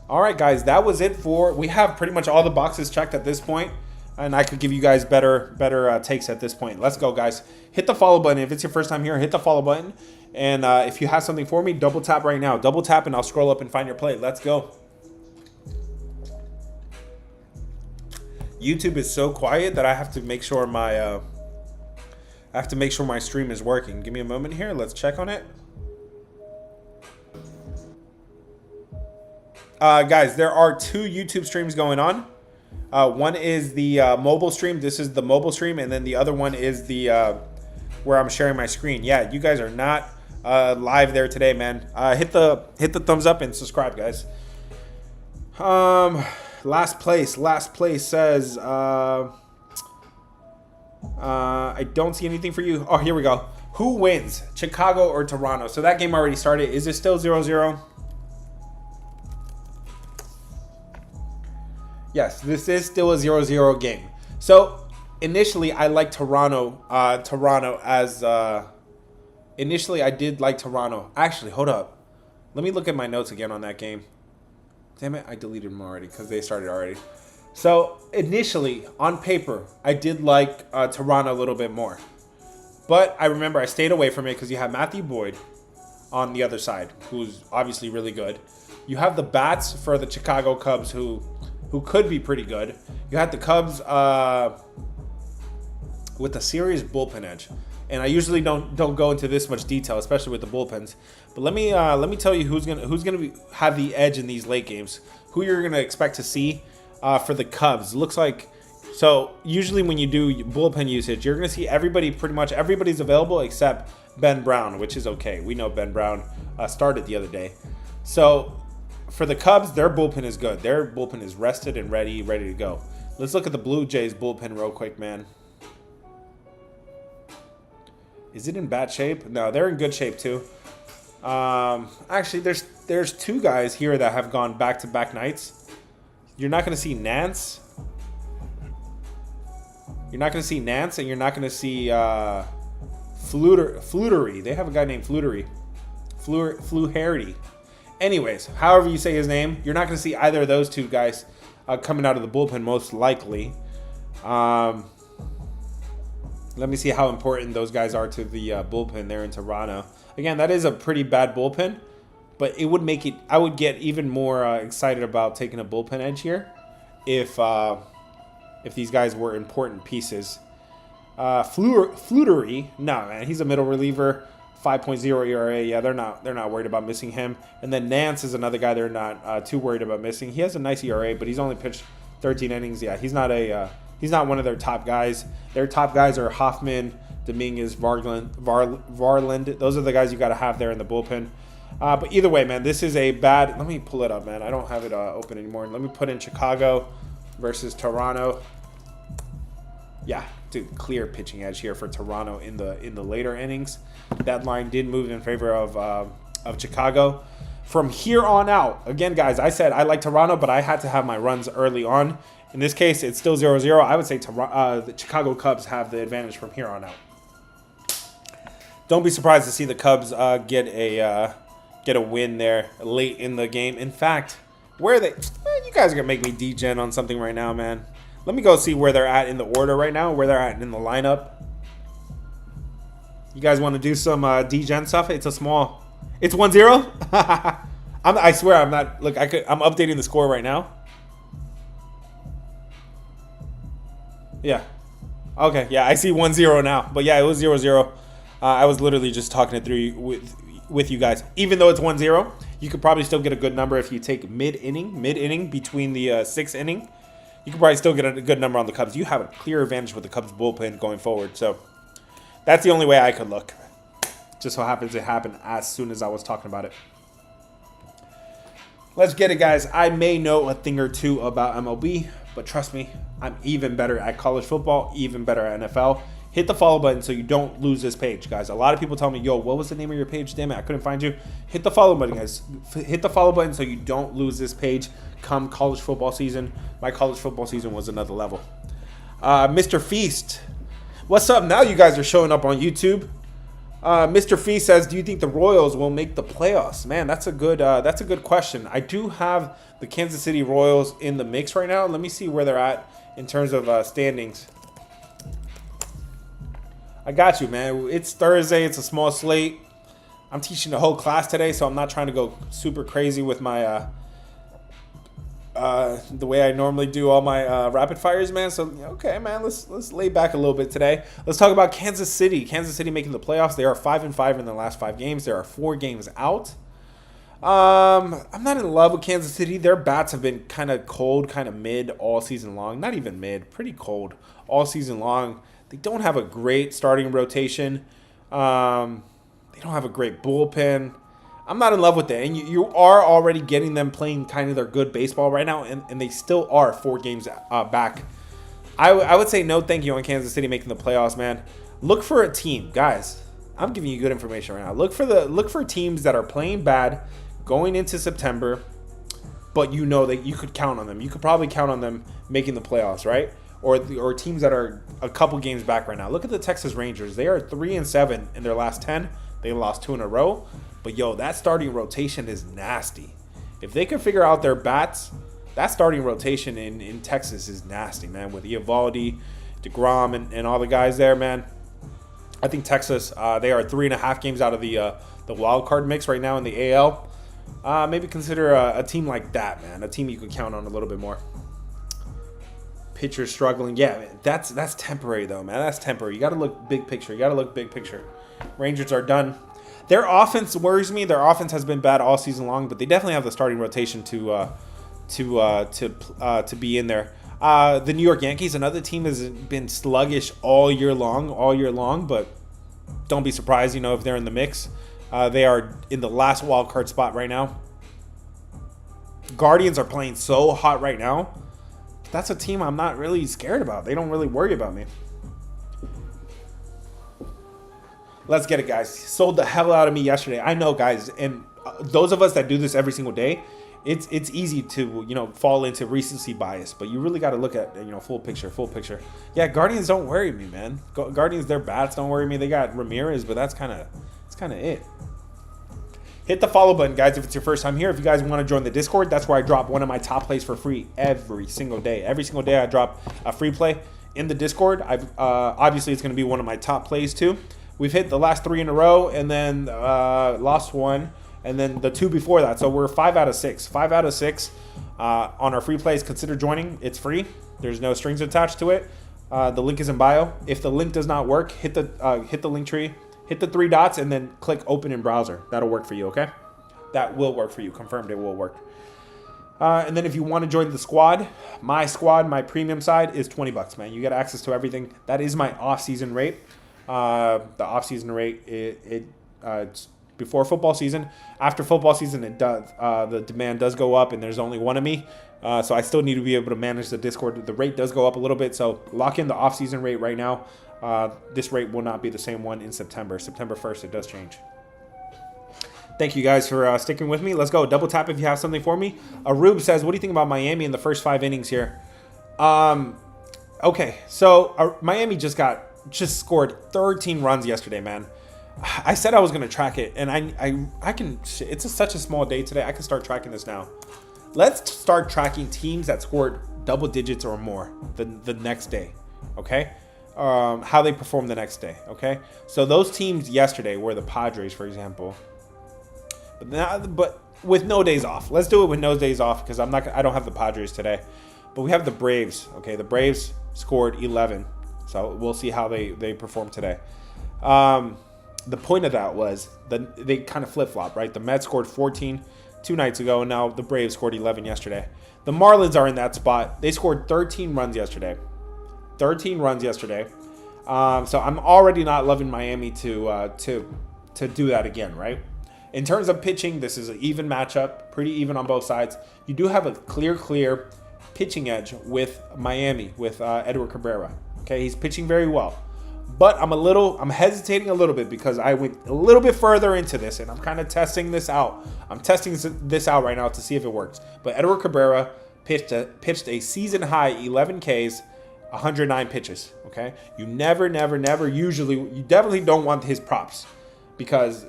All right, guys, that was it we have pretty much all the boxes checked at this point. And I could give you guys better takes at this point. Let's go, guys. Hit the follow button. If it's your first time here, hit the follow button. And if you have something for me, double tap right now. Double tap and I'll scroll up and find your play. Let's go. YouTube is so quiet that I have to make sure my stream is working. Give me a moment here. Let's check on it. Guys, there are 2 YouTube streams going on. One is the mobile stream. This is the mobile stream, and then the other one is the where I'm sharing my screen. Yeah, you guys are not live there today, man. Hit the thumbs up and subscribe, guys. Last place says I don't see anything for you. Oh, here we go. Who wins, Chicago or Toronto? So that game already started. Is it still 0-0? Yes, this is still a 0-0 game. So initially, I liked Toronto. Initially, I did like Toronto. Actually, hold up. Let me look at my notes again on that game. Damn it, I deleted them already because they started already. So initially, on paper, I did like Toronto a little bit more. But I remember I stayed away from it because you have Matthew Boyd on the other side, who's obviously really good. You have the bats for the Chicago Cubs, who could be pretty good. You had the Cubs with a serious bullpen edge. And I usually don't go into this much detail, especially with the bullpens. But let me tell you who's gonna have the edge in these late games. Who you're gonna expect to see for the Cubs. Looks like, so usually when you do bullpen usage, you're gonna see pretty much everybody's available except Ben Brown, which is okay. We know Ben Brown started the other day. So for the Cubs, their bullpen is good. Their bullpen is rested and ready to go. Let's look at the Blue Jays bullpen real quick, man. Is it in bad shape? No, they're in good shape too. Actually, there's 2 guys here that have gone back-to-back nights. You're not going to see Nance. You're not going to see Nance, and you're not going to see Flutery. They have a guy named Flutery. Fluharity. Anyways, however you say his name, you're not going to see either of those 2 guys coming out of the bullpen, most likely. Let me see how important those guys are to the bullpen there in Toronto. Again, that is a pretty bad bullpen, but it would make it. I would get even more excited about taking a bullpen edge here if these guys were important pieces. Flutery, no man, he's a middle reliever, 5.0 ERA. Yeah, they're not worried about missing him. And then Nance is another guy they're not too worried about missing. He has a nice ERA, but he's only pitched 13 innings. Yeah, he's not one of their top guys. Their top guys are Hoffman, Dominguez, Varland. Those are the guys you got to have there in the bullpen. But either way, man, this is a bad. Let me pull it up, man. I don't have it open anymore. Let me put in Chicago versus Toronto. Yeah, dude, clear pitching edge here for Toronto in the later innings. That line did move in favor of Chicago. From here on out, again, guys, I said I like Toronto, but I had to have my runs early on. In this case, it's still 0-0. I would say the Chicago Cubs have the advantage from here on out. Don't be surprised to see the Cubs get a win there late in the game. In fact, where are they? Man, you guys are going to make me degen on something right now, man. Let me go see where they're at in the order right now, where they're at in the lineup. You guys want to do some degen stuff? It's 1-0? I swear I'm not. Look, I'm updating the score right now. Yeah. Okay, yeah, I see 1-0 now. But yeah, it was 0-0. I was literally just talking it through with you guys. Even though it's 1-0, you could probably still get a good number if you take mid-inning between the 6th inning. You could probably still get a good number on the Cubs. You have a clear advantage with the Cubs bullpen going forward. So that's the only way I could look. Just so happens it happened as soon as I was talking about it. Let's get it, guys. I may know a thing or two about MLB, but trust me, I'm even better at college football, even better at NFL. Hit the follow button so you don't lose this page, guys. A lot of people tell me, yo, what was the name of your page? Damn it, I couldn't find you. Hit the follow button, guys. Hit the follow button so you don't lose this page come college football season. My college football season was another level. Mr. Feast. What's up? Now you guys are showing up on YouTube. Mr. Feast says, do you think the Royals will make the playoffs? Man, that's a good question. I do have the Kansas City Royals in the mix right now. Let me see where they're at in terms of standings. I got you, man. It's Thursday. It's a small slate. I'm teaching the whole class today, so I'm not trying to go super crazy with my the way I normally do all my rapid fires, man. So okay, man, let's lay back a little bit today. Let's talk about Kansas City. Kansas City making the playoffs. They are 5-5 in the last 5 games. There are 4 games out. I'm not in love with Kansas City. Their bats have been kind of cold, kind of mid all season long. Not even mid, pretty cold all season long. They don't have a great starting rotation. They don't have a great bullpen. I'm not in love with that. And you are already getting them playing kind of their good baseball right now, and they still are 4 games back. I would say no thank you on Kansas City making the playoffs, man. Look for a team. Guys, I'm giving you good information right now. Look for teams that are playing bad going into September, but you know that you could count on them. You could probably count on them making the playoffs, right? Or teams that are a couple games back right now. Look at the Texas Rangers. They are 3-7 in their last 10. They lost 2 in a row. But, yo, that starting rotation is nasty. If they can figure out their bats, that starting rotation in Texas is nasty, man. With Eovaldi, DeGrom, and all the guys there, man. I think Texas, they are 3.5 games out of the wild card mix right now in the AL. Maybe consider a team like that, man. A team you can count on a little bit more. Pitcher struggling. Yeah, that's temporary, though, man. That's temporary. You got to look big picture. Rangers are done. Their offense worries me. Their offense has been bad all season long, but they definitely have the starting rotation to be in there. The New York Yankees, another team, has been sluggish all year long, but don't be surprised, if they're in the mix. They are in the last wild card spot right now. Guardians are playing so hot right now. That's a team I'm not really scared about. They don't really worry about me. Let's get it, guys. Sold the hell out of me yesterday. I know, guys, and those of us that do this every single day, it's easy to fall into recency bias, but you really got to look at full picture. Yeah, Guardians don't worry me, man. Guardians, their bats don't worry me. They got Ramirez, but that's kind of it. Hit the follow button, guys, if it's your first time here. If you guys want to join the Discord, that's where I drop one of my top plays for free every single day. Every single day I drop a free play in the Discord. Obviously, it's going to be one of my top plays, too. We've hit the last 3 in a row and then lost 1, and then the 2 before that. So we're 5 out of 6. 5 out of 6 on our free plays. Consider joining. It's free. There's no strings attached to it. The link is in bio. If the link does not work, hit the link tree. Hit the 3 dots and then click open in browser. That'll work for you, okay? That will work for you. Confirmed it will work. And then if you want to join the squad, my premium side is $20, man. You get access to everything. That is my off-season rate. The off-season rate, it's before football season. After football season, it does. The demand does go up, and there's only one of me. So I still need to be able to manage the Discord. The rate does go up a little bit, so lock in the off-season rate right now. This rate will not be the same one in September. September 1st, it does change. Thank you guys for sticking with me. Let's go. Double tap if you have something for me. Rube says, what do you think about Miami in the first 5 innings here? Okay, so Miami just scored 13 runs yesterday, man. I said I was going to track it, and I can. It's such a small day today. I can start tracking this now. Let's start tracking teams that scored double digits or more the next day, okay? How they performed the next day, okay? So those teams yesterday were the Padres, for example. But with no days off. Let's do it with no days off because I don't have the Padres today. But we have the Braves, okay? The Braves scored 11. So we'll see how they perform today. The point of that was they kind of flip-flop, right? The Mets scored 14 2 nights ago, and now the Braves scored 11 yesterday. The Marlins are in that spot. They scored 13 runs yesterday. 13 runs yesterday. So I'm already not loving Miami to do that again, right? In terms of pitching, this is an even matchup, pretty even on both sides. You do have a clear pitching edge with Miami, with Edward Cabrera. Okay, he's pitching very well. But I'm hesitating a little bit because I went a little bit further into this, and I'm kind of testing this out. I'm testing this out right now to see if it works. But Edward Cabrera pitched a season-high 11 Ks, 109 pitches, okay? You you definitely don't want his props because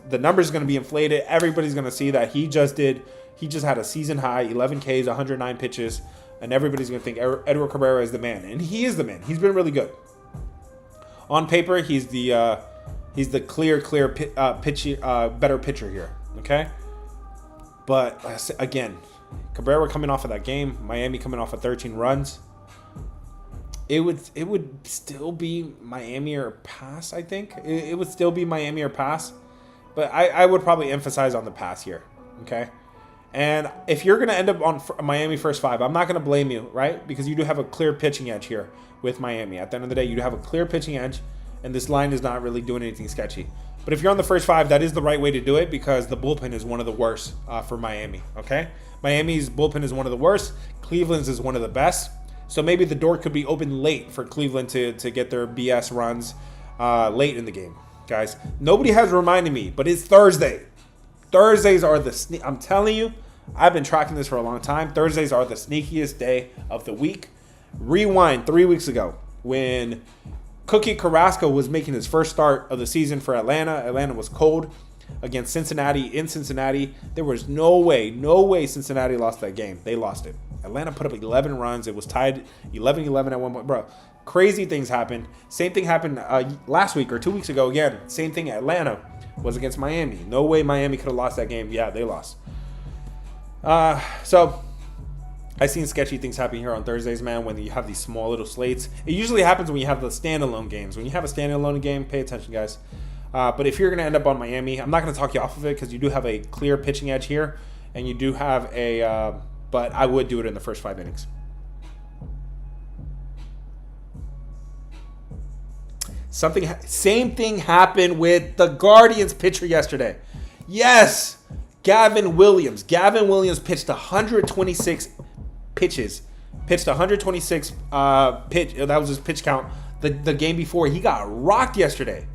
the number's going to be inflated. Everybody's going to see that he just had a season-high 11 Ks, 109 pitches, and everybody's going to think Edward Cabrera is the man. And he is the man. He's been really good. On paper, he's the clear better pitcher here, okay? But again, Cabrera coming off of that game, Miami coming off of 13 runs. It would still be Miami or pass, I think. It would still be Miami or pass. But I would probably emphasize on the pass here, okay? And if you're going to end up on Miami first 5, I'm not going to blame you, right? Because you do have a clear pitching edge here with Miami. At the end of the day, you do have a clear pitching edge, and this line is not really doing anything sketchy. But if you're on the first 5, that is the right way to do it because the bullpen is one of the worst for Miami, okay? Miami's bullpen is one of the worst. Cleveland's is one of the best. So maybe the door could be open late for Cleveland to get their BS runs late in the game, guys. Nobody has reminded me, but it's Thursday. Thursdays are I'm telling you, I've been tracking this for a long time. Thursdays are the sneakiest day of the week. Rewind 3 weeks ago when Cookie Carrasco was making his first start of the season for Atlanta. Atlanta was cold against Cincinnati in Cincinnati. There was no way Cincinnati lost that game. They lost it. Atlanta put up 11 runs. It was tied 11-11 at one point. Bro, crazy things happened. Same thing happened last week or 2 weeks ago again. Same thing Atlanta was against Miami. No way Miami could have lost that game. Yeah, they lost. So I've seen sketchy things happen here on Thursdays, man, when you have these small little slates. It usually happens when you have the standalone games. When you have a standalone game, pay attention, guys. But if you're going to end up on Miami, I'm not going to talk you off of it because you do have a clear pitching edge here, and you do have a but I would do it in the first 5 innings. Same thing happened with the Guardians pitcher yesterday. Yes, Gavin Williams. Gavin Williams pitched 126 pitches. Pitched 126 pitch. That was his pitch count. The game before, he got rocked yesterday.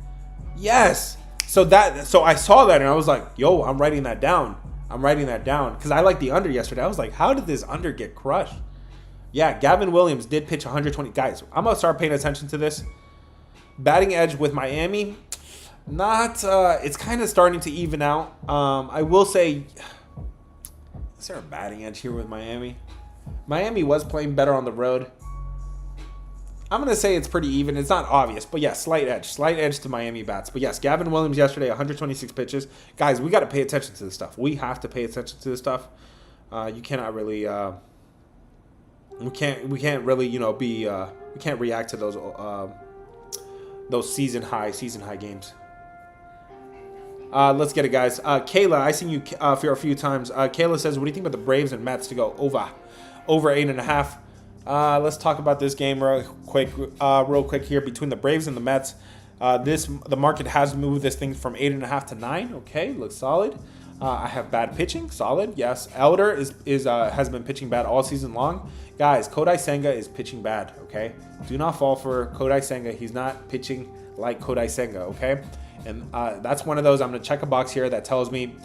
Yes. So I saw that and I was like, yo, I'm writing that down. Because I liked the under yesterday. I was like, how did this under get crushed? Yeah, Gavin Williams did pitch 120. Guys, I'm going to start paying attention to this. Batting edge with Miami, it's kind of starting to even out. I will say, is there a batting edge here with Miami? Miami was playing better on the road. I'm going to say it's pretty even. It's not obvious, but yeah, slight edge to Miami bats. But yes, Gavin Williams yesterday, 126 pitches. Guys, we got to pay attention to this stuff. We have to pay attention to this stuff. You cannot really, we can't really, we can't react to those season high games. Let's get it, guys. Kayla, I seen you for a few times. Kayla says, what do you think about the Braves and Mets to go over 8.5? Let's talk about this game real quick here between the Braves and the Mets. The market has moved this thing from 8.5 to 9. Okay, looks solid. I have bad pitching, solid. Yes, Elder has been pitching bad all season long. Guys, Kodai Senga is pitching bad. Okay, do not fall for Kodai Senga. He's not pitching like Kodai Senga. Okay, And that's one of those. I'm going to check a box here that tells me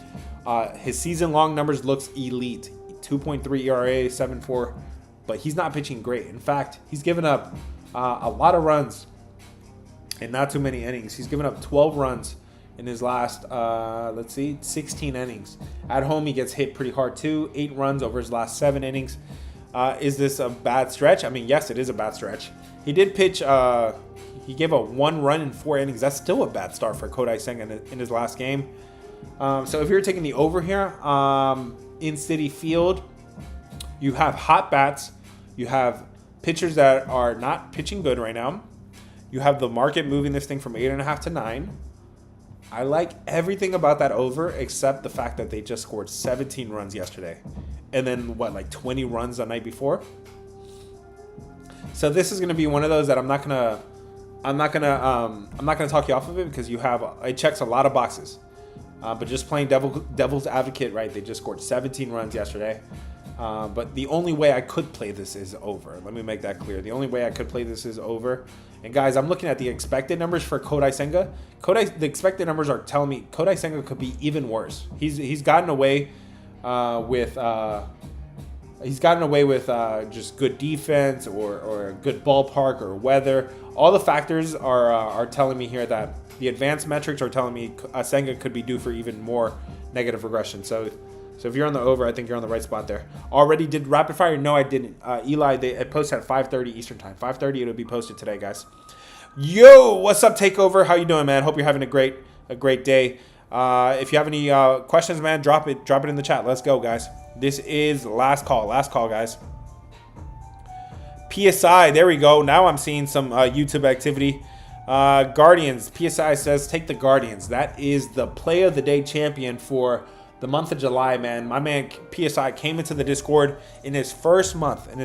his season-long numbers looks elite. 2.3 ERA, 7.4, but he's not pitching great. In fact, he's given up a lot of runs and not too many innings. He's given up 12 runs in his last, 16 innings. At home, he gets hit pretty hard too. 8 runs over his last 7 innings. Is this a bad stretch? I mean, yes, it is a bad stretch. He did pitch, he gave a 1 run in 4 innings. That's still a bad start for Kodai Senga in his last game. So if you're taking the over here, in Citi Field, you have hot bats. You have pitchers that are not pitching good right now. You have the market moving this thing from 8.5 to 9. I like everything about that over except the fact that they just scored 17 runs yesterday, and then 20 runs the night before. So this is going to be one of those that I'm not gonna talk you off of it because it checks a lot of boxes. But just playing devil's advocate, right? They just scored 17 runs yesterday. But the only way I could play this is over. Let me make that clear. The only way I could play this is over. And guys, I'm looking at the expected numbers for Kodai Senga. The expected numbers are telling me Kodai Senga could be even worse. He's gotten away with just good defense or a good ballpark or weather. All the factors are telling me here that the advanced metrics are telling me Senga could be due for even more negative regression. So if you're on the over, I think you're on the right spot there. Already did rapid fire? No, I didn't. Eli, it posted at 5:30 Eastern time. 5:30, it'll be posted today, guys. Yo, what's up, Takeover? How you doing, man? Hope you're having a great day. If you have any questions, man, drop it in the chat. Let's go, guys. This is last call, guys. PSI, there we go. Now I'm seeing some YouTube activity. Guardians, PSI says take the Guardians. That is the play of the day champion for the month of July, man. My man PSI came into the Discord in his first month, and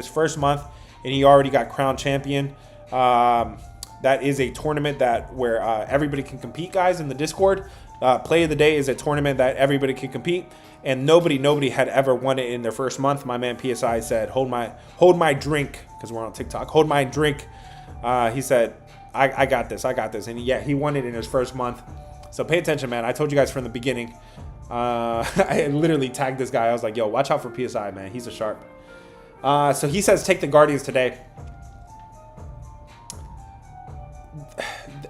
he already got crowned champion. That is a tournament where everybody can compete, guys, in the Discord. Play of the day is a tournament that everybody can compete, and nobody had ever won it in their first month. My man PSI said, hold my drink, because we're on TikTok. Hold my drink. He said, I got this. And yeah, he won it in his first month. So pay attention, man. I told you guys from the beginning. I literally tagged this guy. I was like, yo, watch out for PSI, man. He's a sharp. So he says take the Guardians today.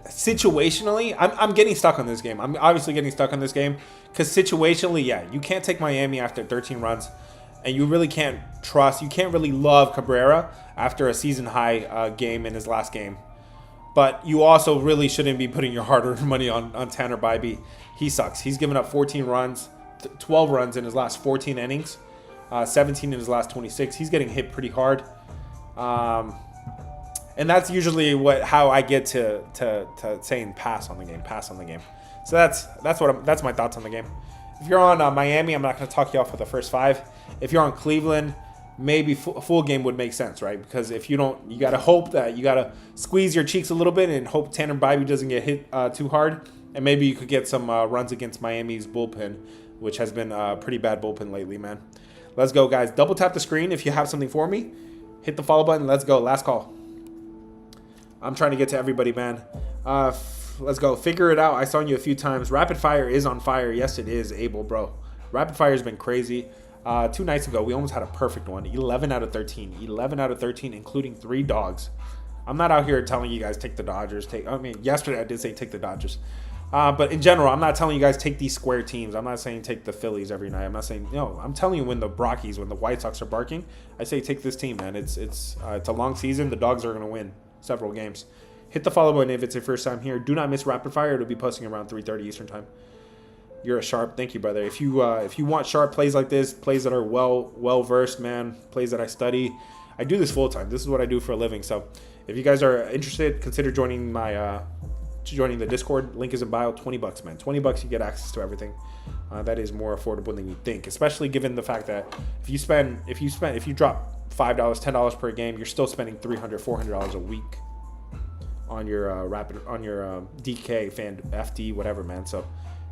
Situationally, I'm getting stuck on this game. I'm obviously getting stuck on this game because situationally, yeah, you can't take Miami after 13 runs, and you really can't trust. You can't really love Cabrera after a season high game in his last game. But you also really shouldn't be putting your hard-earned money on Tanner Bybee. He sucks. He's given up 14 runs, 12 runs in his last 14 innings, 17 in his last 26. He's getting hit pretty hard. And that's usually how I get to saying pass on the game. So that's my thoughts on the game. If you're on Miami, I'm not going to talk you off with the first 5. If you're on Cleveland, maybe a full game would make sense, right? Because if you don't, you got to hope that you got to squeeze your cheeks a little bit and hope Tanner Bybee doesn't get hit too hard. And maybe you could get some runs against Miami's bullpen, which has been a pretty bad bullpen lately, man. Let's go, guys. Double tap the screen if you have something for me. Hit the follow button. Let's go. Last call. I'm trying to get to everybody, man. Let's go. Figure it out. I saw you a few times. Rapid fire is on fire. Yes, it is, Abel, bro. Rapid fire has been crazy. 2 nights ago, we almost had a perfect one. 11 out of 13. 11 out of 13, including 3 dogs. I'm not out here telling you guys take the Dodgers. Yesterday I did say take the Dodgers. But in general, I'm not telling you guys take these square teams. I'm not saying take the Phillies every night. I'm not saying, no. I'm telling you when the White Sox are barking, I say take this team, man. It's a long season. The dogs are going to win several games. Hit the follow button if it's your first time here. Do not miss rapid fire. It'll be posting around 3:30 Eastern time. You're a sharp. Thank you, brother. If you want sharp plays like this, plays that are well versed, man, plays that I study, I do this full time. This is what I do for a living. So if you guys are interested, consider joining joining the Discord. Link is in bio. $20, man. $20, you get access to everything. That is more affordable than you think, especially given the fact that if you drop $5, $10 per game, you're still spending $300, $400 a week on your DK, fan, FD, whatever, man. So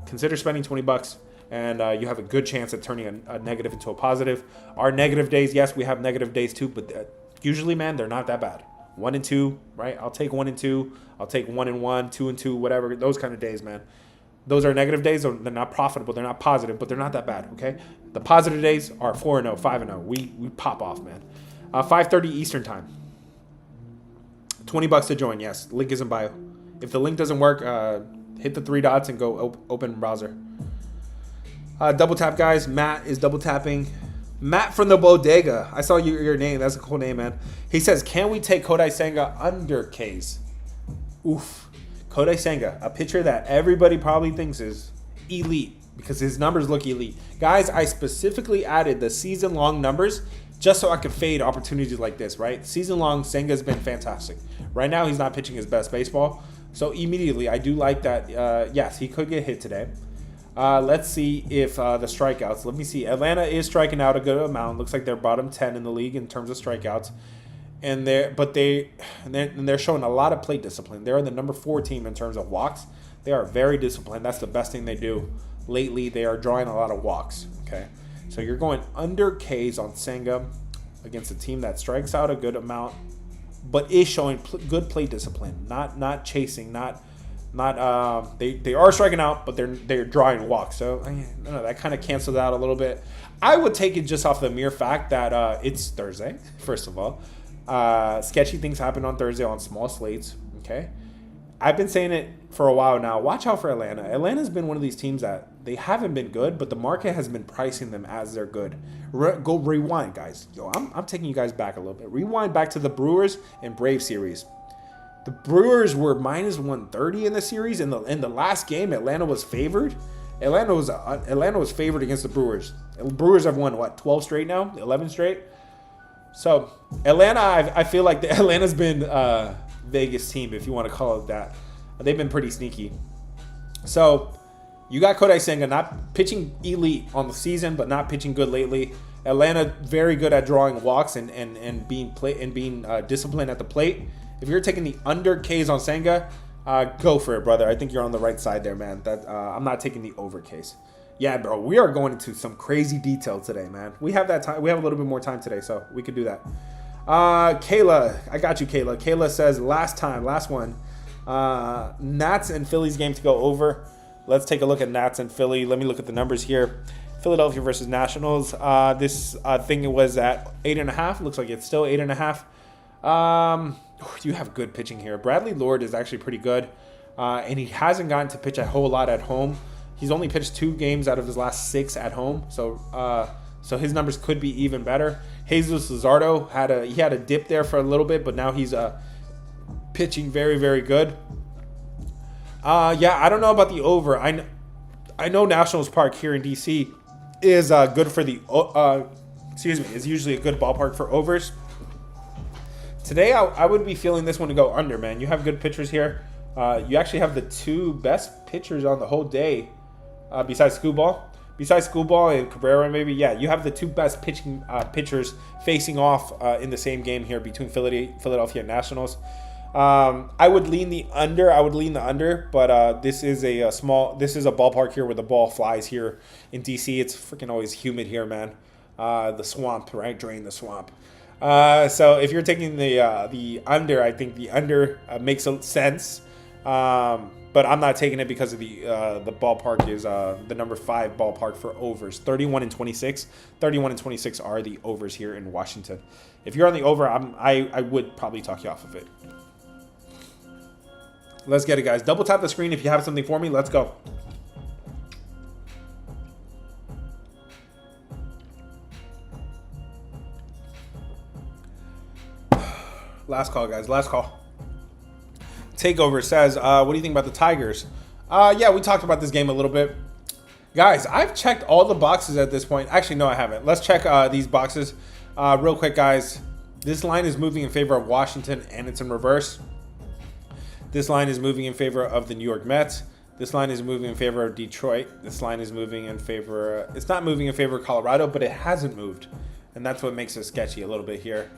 consider spending $20, and you have a good chance at turning a negative into a positive. Our negative days, yes, we have negative days too, but usually, man, they're not that bad. 1-2, right? I'll take 1-2. I'll take 1-1, 2-2, whatever. Those kind of days, man. Those are negative days. They're not profitable. They're not positive, but they're not that bad, okay? The positive days are 4-0, 5-0. We pop off, man. 5:30 Eastern time. $20 to join, yes. Link is in bio. If the link doesn't work, hit the 3 dots and go open browser. Double tap, guys. Matt is double tapping. Matt from the Bodega. I saw your name. That's a cool name, man. He says, can we take Kodai Senga under K's? Oof. Kodai Senga, a pitcher that everybody probably thinks is elite because his numbers look elite. Guys, I specifically added the season-long numbers just so I could fade opportunities like this, right? Season-long, Senga's been fantastic. Right now, he's not pitching his best baseball. So immediately, I do like that. Yes, he could get hit today. Let's see if the strikeouts. Let me see. Atlanta is striking out a good amount. Looks like they're bottom 10 in the league in terms of strikeouts. And they're showing a lot of plate discipline. They're the number 4 team in terms of walks. They are very disciplined. That's the best thing they do. Lately, they are drawing a lot of walks. Okay, so you're going under K's on Senga against a team that strikes out a good amount, but is showing good plate discipline. Not chasing. They are striking out, but they're drawing walks. So I don't know, that kind of cancels out a little bit. I would take it just off the mere fact that it's Thursday. First of all. Sketchy things happen on Thursday on small slates, okay? I've been saying it for a while now. Watch out for Atlanta. Atlanta's been one of these teams that they haven't been good, but the market has been pricing them as they're good. Go rewind, guys. Yo, I'm taking you guys back a little bit. Rewind back to the Brewers and Braves series. The Brewers were minus 130 in the series. In the last game, Atlanta was favored. Atlanta was favored against the Brewers. The Brewers have won, 12 straight now? 11 straight? So, Atlanta, I feel like Atlanta's been Vegas team, if you want to call it that. They've been pretty sneaky. So, you got Kodai Senga not pitching elite on the season, but not pitching good lately. Atlanta very good at drawing walks and being disciplined at the plate. If you're taking the under K's on Senga, go for it, brother. I think you're on the right side there, man. I'm not taking the over case. Yeah, bro, we are going into some crazy detail today, man. We have that time. We have a little bit more time today, so we could do that. Kayla, I got you, Kayla. Kayla says last one. Nats and Phillies game to go over. Let's take a look at Nats and Philly. Let me look at the numbers here. Philadelphia versus Nationals. This thing was at 8.5. Looks like it's still 8.5. You have good pitching here. Bradley Lord is actually pretty good, and he hasn't gotten to pitch a whole lot at home. He's only pitched 2 games out of his last 6 at home, so his numbers could be even better. Jesus Luzardo had a dip there for a little bit, but now he's pitching very, very good. I don't know about the over. I know Nationals Park here in DC is good for the is usually a good ballpark for overs. Today I would be feeling this one to go under, man. You have good pitchers here. You actually have the 2 best pitchers on the whole day. Besides Schoolball and Cabrera, maybe. Yeah, you have the 2 best pitchers facing off in the same game here between Philadelphia and Nationals. I would lean the under. But this is a ballpark here where the ball flies here in DC. It's freaking always humid here, man. The swamp, right? Drain the swamp. So if you're taking the under, I think the under makes sense. But I'm not taking it because of the ballpark is the number 5 ballpark for overs. 31 and 26. 31 and 26 are the overs here in Washington. If you're on the over, I would probably talk you off of it. Let's get it, guys. Double tap the screen if you have something for me. Let's go. Last call, guys. Last call. Takeover says, what do you think about the Tigers? Yeah, we talked about this game a little bit. Guys, I've checked all the boxes at this point. Actually, no, I haven't. Let's check these boxes real quick, guys. This line is moving in favor of Washington, and it's in reverse. This line is moving in favor of the New York Mets. This line is moving in favor of Detroit. This line is moving in favor... it's not moving in favor of Colorado, but it hasn't moved. And that's what makes it sketchy a little bit here.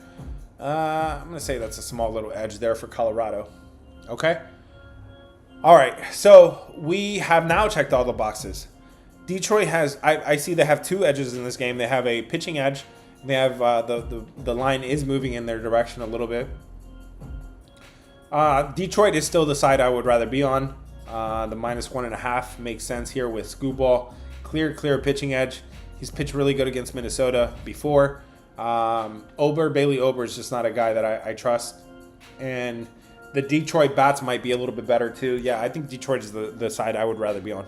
I'm going to say that's a small little edge there for Colorado. Okay? All right. So we have now checked all the boxes. Detroit has... I see they have 2 edges in this game. They have a pitching edge. They have... the line is moving in their direction a little bit. Detroit is still the side I would rather be on. The -1.5 makes sense here with Scooball. Clear pitching edge. He's pitched really good against Minnesota before. Bailey Ober is just not a guy that I trust. And the Detroit bats might be a little bit better too. Yeah, I think Detroit is the side I would rather be on.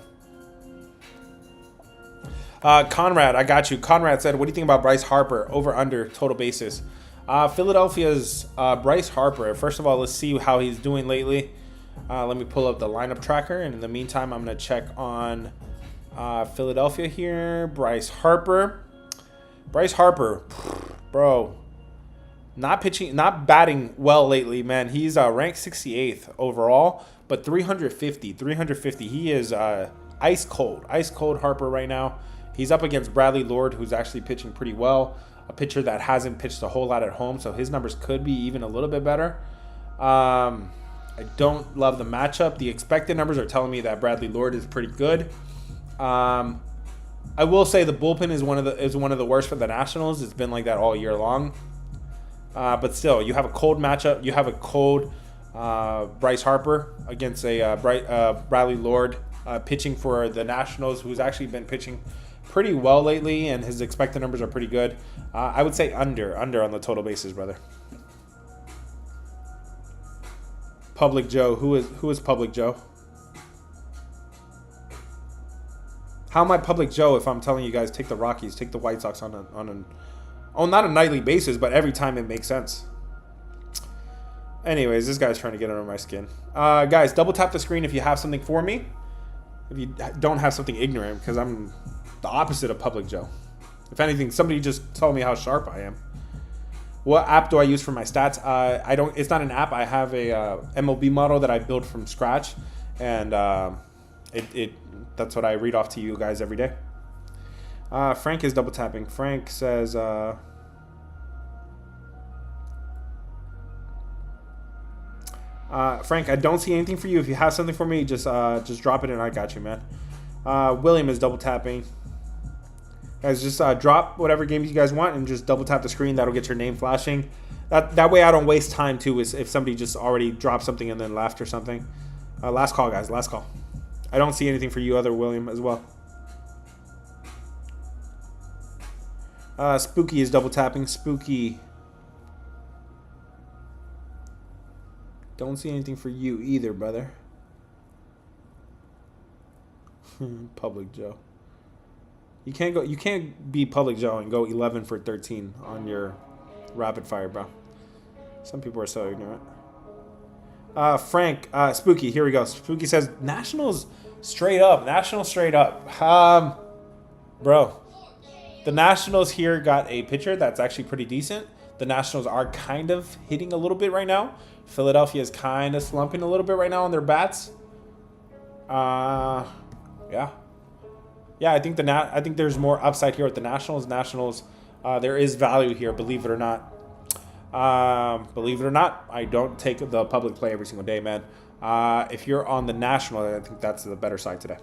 Conrad, I got you. Conrad said, what do you think about Bryce Harper over under total bases? Philadelphia's Bryce Harper. First of all, let's see how he's doing lately. Let me pull up the lineup tracker. And in the meantime, I'm going to check on Philadelphia here. Bryce Harper, bro. Not batting well lately, man. He's ranked 68th overall, but 350. He is ice cold Harper right now. He's up against Bradley Lord, who's actually pitching pretty well. A pitcher that hasn't pitched a whole lot at home, so his numbers could be even a little bit better. I don't love the matchup. The expected numbers are telling me that Bradley Lord is pretty good. I will say the bullpen is one of the worst for the Nationals. It's been like that all year long. But still, you have a cold matchup. You have a cold Bryce Harper against a Bradley Lord pitching for the Nationals, who's actually been pitching pretty well lately, and his expected numbers are pretty good. I would say under on the total bases, brother. Public Joe, who is Public Joe? How am I Public Joe if I'm telling you guys take the Rockies, take the White Sox on not a nightly basis, but every time it makes sense? Anyways, this guy's trying to get under my skin. Guys, double tap the screen if you have something for me. If you don't have something ignorant, because I'm the opposite of Public Joe. If anything, somebody just tell me how sharp I am. What app do I use for my stats? I don't. It's not an app. I have a MLB model that I built from scratch, and that's what I read off to you guys every day. Frank is double tapping. Frank says, Frank, I don't see anything for you. If you have something for me, just drop it and I got you, man. William is double tapping. Guys, just drop whatever games you guys want and just double tap the screen. That'll get your name flashing. That way I don't waste time too, is if somebody just already dropped something and then left or something. Last call, guys. Last call. I don't see anything for you, other William, as well. Spooky is double tapping. Spooky. Don't see anything for you either, brother. Public Joe. You can't be Public Joe and go 11 for 13 on your rapid fire, bro. Some people are so ignorant. Frank, Spooky, here we go. Spooky says Nationals straight up. Bro, the Nationals here got a pitcher that's actually pretty decent. The Nationals are kind of hitting a little bit right now. Philadelphia is kind of slumping a little bit right now on their bats. Yeah, I think there's more upside here with the Nationals. There is value here, believe it or not. I don't take the public play every single day, man. If you're on the National, I think that's the better side today.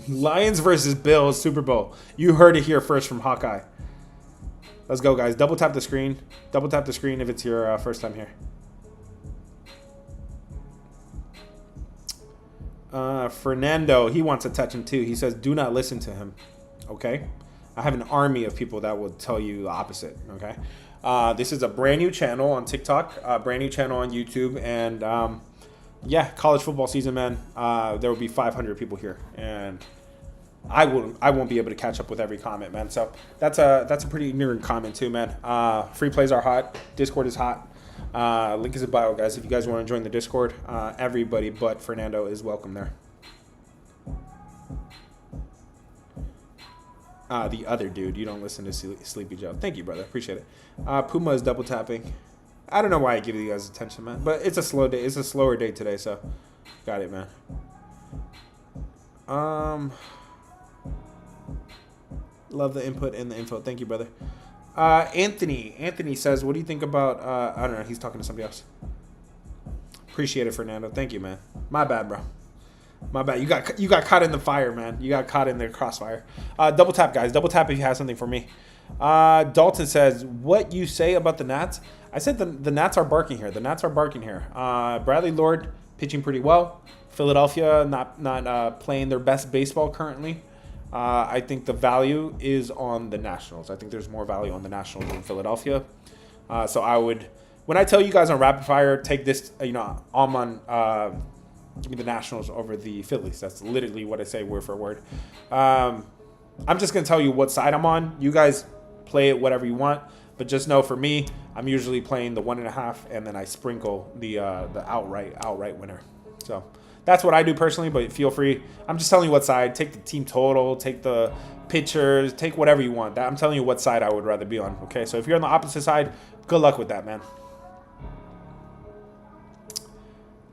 Lions versus Bills, Super Bowl. You heard it here first from Hawkeye. Let's go, guys. Double tap the screen. Double tap the screen if it's your first time here. Fernando, he wants attention too. He says, do not listen to him. Okay? I have an army of people that will tell you the opposite. Okay? This is a brand new channel on TikTok, a brand new channel on YouTube, and yeah, college football season, man. There will be 500 people here, and I won't be able to catch up with every comment, man. So that's a pretty ignorant comment too, man. Free plays are hot. Discord is hot. Link is in bio, guys. If you guys want to join the Discord, everybody but Fernando is welcome there. The other dude, you don't listen to Sleepy Joe. Thank you, brother. Appreciate it. Puma is double tapping. I don't know why I give you guys attention, man. But it's a slow day. It's a slower day today, so got it, man. Love the input and the info. Thank you, brother. Anthony says, what do you think about, I don't know, he's talking to somebody else. Appreciate it, Fernando. Thank you, man. My bad, bro. My bad. You got caught in the fire, man. You got caught in the crossfire. Double tap, guys. Double tap if you have something for me. Dalton says, what you say about the Nats? I said the Nats are barking here. The Nats are barking here. Bradley Lord pitching pretty well. Philadelphia not playing their best baseball currently. I think the value is on the Nationals. I think there's more value on the Nationals than Philadelphia. So I would, when I tell you guys on rapid fire, take this, I'm on, give me the Nationals over the Phillies. That's literally what I say word for word. I'm just going to tell you what side I'm on. You guys play it whatever you want. But just know for me, I'm usually playing the 1.5, and then I sprinkle the outright winner. So that's what I do personally, but feel free. I'm just telling you what side. Take the team total, take the pitchers, take whatever you want. I'm telling you what side I would rather be on, okay? So if you're on the opposite side, good luck with that, man.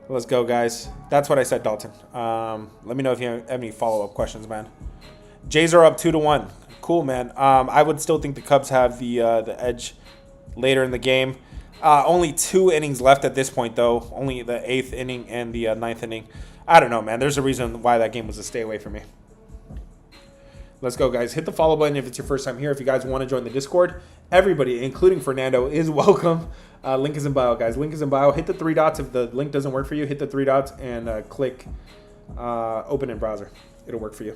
Let's go, guys. That's what I said, Dalton. Let me know if you have any follow-up questions, man. Jays are up 2-1. Cool, man. I would still think the Cubs have the edge later in the game. Only 2 innings left at this point, though. Only the 8th inning and the 9th inning. I don't know, man. There's a reason why that game was a stay away for me. Let's go, guys. Hit the follow button if it's your first time here. If you guys want to join the Discord, everybody, including Fernando, is welcome. Link is in bio, guys. Link is in bio. Hit the 3 dots. If the link doesn't work for you, hit the 3 dots and click open in browser. It'll work for you.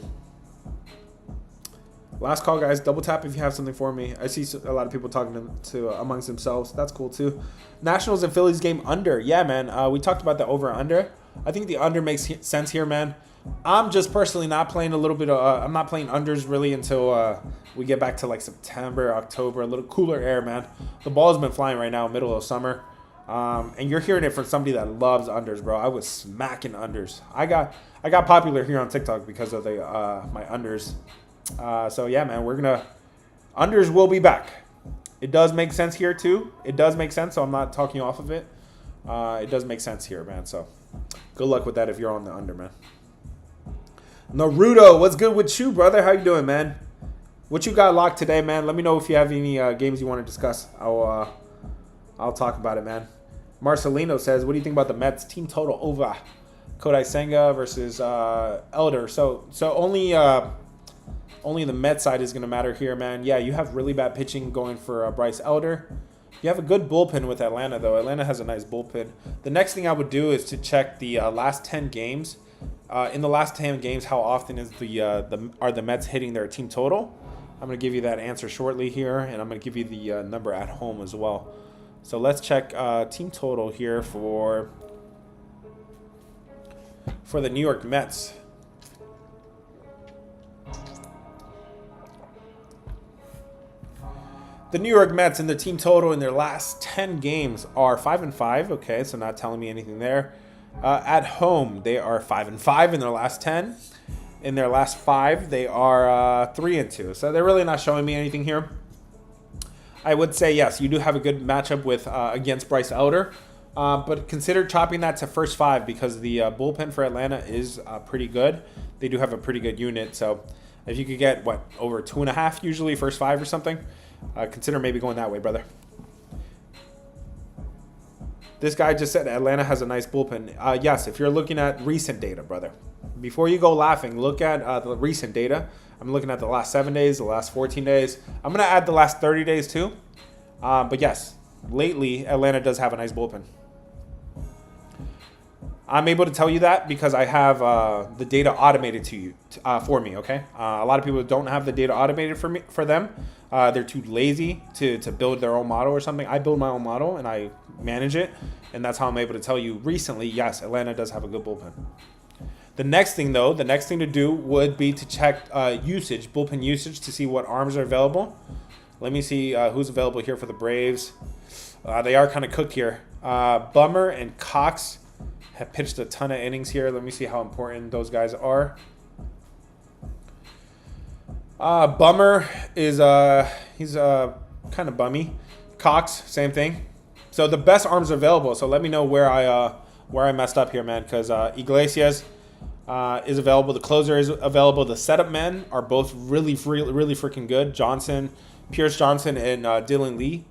Last call, guys. Double tap if you have something for me. I see a lot of people talking to amongst themselves. That's cool, too. Nationals and Phillies game under. Yeah, man. We talked about the over and under. I think the under makes sense here, man. I'm just personally not playing a little bit of... I'm not playing unders really until we get back to, like, September, October. A little cooler air, man. The ball's been flying right now, middle of summer. And you're hearing it from somebody that loves unders, bro. I was smacking unders. I got popular here on TikTok because of the my unders. So, yeah, man, we're going to... Unders will be back. It does make sense here, too. It does make sense, so I'm not talking off of it. It does make sense here, man. So, good luck with that if you're on the under, man. Naruto, what's good with you, brother? How you doing, man? What you got locked today, man? Let me know if you have any games you want to discuss. I'll talk about it, man. Marcelino says, what do you think about the Mets team total over Kodai Senga versus Elder? So only the Mets side is going to matter here, man. Yeah, you have really bad pitching going for Bryce Elder. You have a good bullpen with Atlanta, though. Atlanta has a nice bullpen. The next thing I would do is to check the last 10 games. In the last 10 games, how often is are the Mets hitting their team total? I'm going to give you that answer shortly here, and I'm going to give you the number at home as well. So let's check team total here for the New York Mets. The New York Mets in the team total in their last 10 games are 5-5. Okay, so not telling me anything there. At home, they are 5-5 in their last 10. In their last 5, they are 3-2. So they're really not showing me anything here. I would say, yes, you do have a good matchup with against Bryce Elder. But consider chopping that to first 5 because the bullpen for Atlanta is pretty good. They do have a pretty good unit. So if you could get, over 2.5 usually, first 5 or something, consider maybe going that way, brother. This guy just said Atlanta has a nice bullpen. Yes, if you're looking at recent data, brother. Before you go laughing, look at the recent data. I'm looking at the last 7 days, the last 14 days. I'm going to add the last 30 days too. But yes, lately, Atlanta does have a nice bullpen. I'm able to tell you that because I have the data automated for me, okay? A lot of people don't have the data automated for them. They're too lazy to build their own model or something. I build my own model and I manage it, and that's how I'm able to tell you recently, yes, Atlanta does have a good bullpen. The next thing to do would be to check bullpen usage to see what arms are available. Let me see who's available here for the Braves. They are kind of cooked here. Bummer and Cox have pitched a ton of innings here. Let me see how important those guys are. Bummer is he's kind of bummy. Cox, same thing. So the best arms are available. So let me know where I messed up here, man. Because Iglesias is available. The closer is available. The setup men are both really freaking good. Pierce Johnson, and Dylan Lee.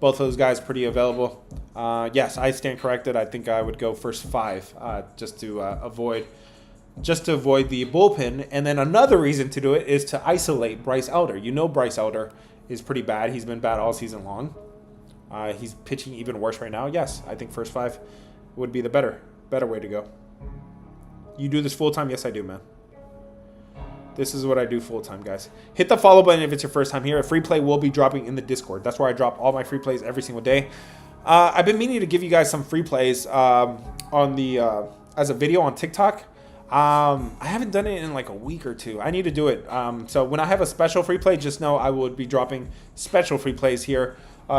Both of those guys pretty available. Yes, I stand corrected. I think I would go first 5 just to avoid just to avoid the bullpen. And then another reason to do it is to isolate Bryce Elder. You know Bryce Elder is pretty bad. He's been bad all season long. He's pitching even worse right now. Yes, I think first 5 would be the better way to go. You do this full-time? Yes, I do, man. This is what I do full-time, guys. Hit the follow button if it's your first time here. A free play will be dropping in the Discord. That's where I drop all my free plays every single day. I've been meaning to give you guys some free plays on the as a video on TikTok. I haven't done it in like a week or 2. I need to do it. So when I have a special free play, just know I will be dropping special free plays here.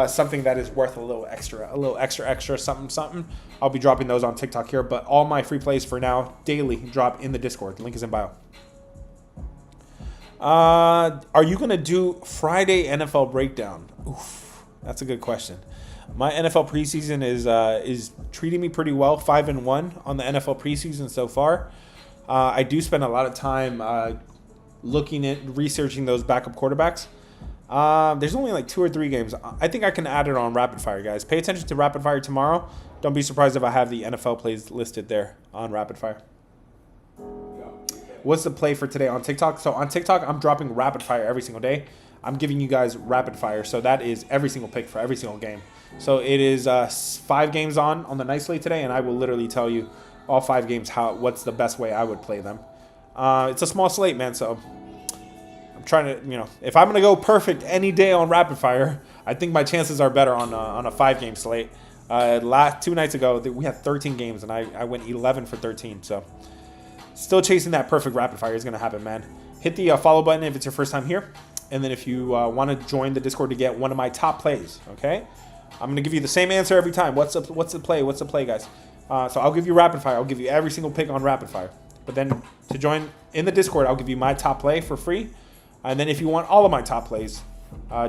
Something that is worth a little extra, something. I'll be dropping those on TikTok here. But all my free plays for now, daily, drop in the Discord. The link is in bio. Are you going to do Friday NFL breakdown? Oof, that's a good question. My NFL preseason is treating me pretty well. 5-1 on the NFL preseason so far. I do spend a lot of time looking at researching those backup quarterbacks. There's only like 2 or 3 games. I think I can add it on Rapid Fire, guys. Pay attention to Rapid Fire tomorrow. Don't be surprised if I have the NFL plays listed there on Rapid Fire. What's the play for today on TikTok? So on TikTok, I'm dropping Rapid Fire every single day. I'm giving you guys Rapid Fire. So that is every single pick for every single game. So it is 5 games on the night slate today, and I will literally tell you all 5 games what's the best way I would play them. It's a small slate, man, so I'm trying to, if I'm going to go perfect any day on Rapid Fire, I think my chances are better on a 5-game slate. 2 nights ago, we had 13 games, and I went 11 for 13, so still chasing that perfect Rapid Fire is going to happen, man. Hit the follow button if it's your first time here. And then if you want to join the Discord to get one of my top plays, okay? I'm going to give you the same answer every time. What's the play? What's the play, guys? So I'll give you Rapid Fire. I'll give you every single pick on Rapid Fire. But then to join in the Discord, I'll give you my top play for free. And then if you want all of my top plays,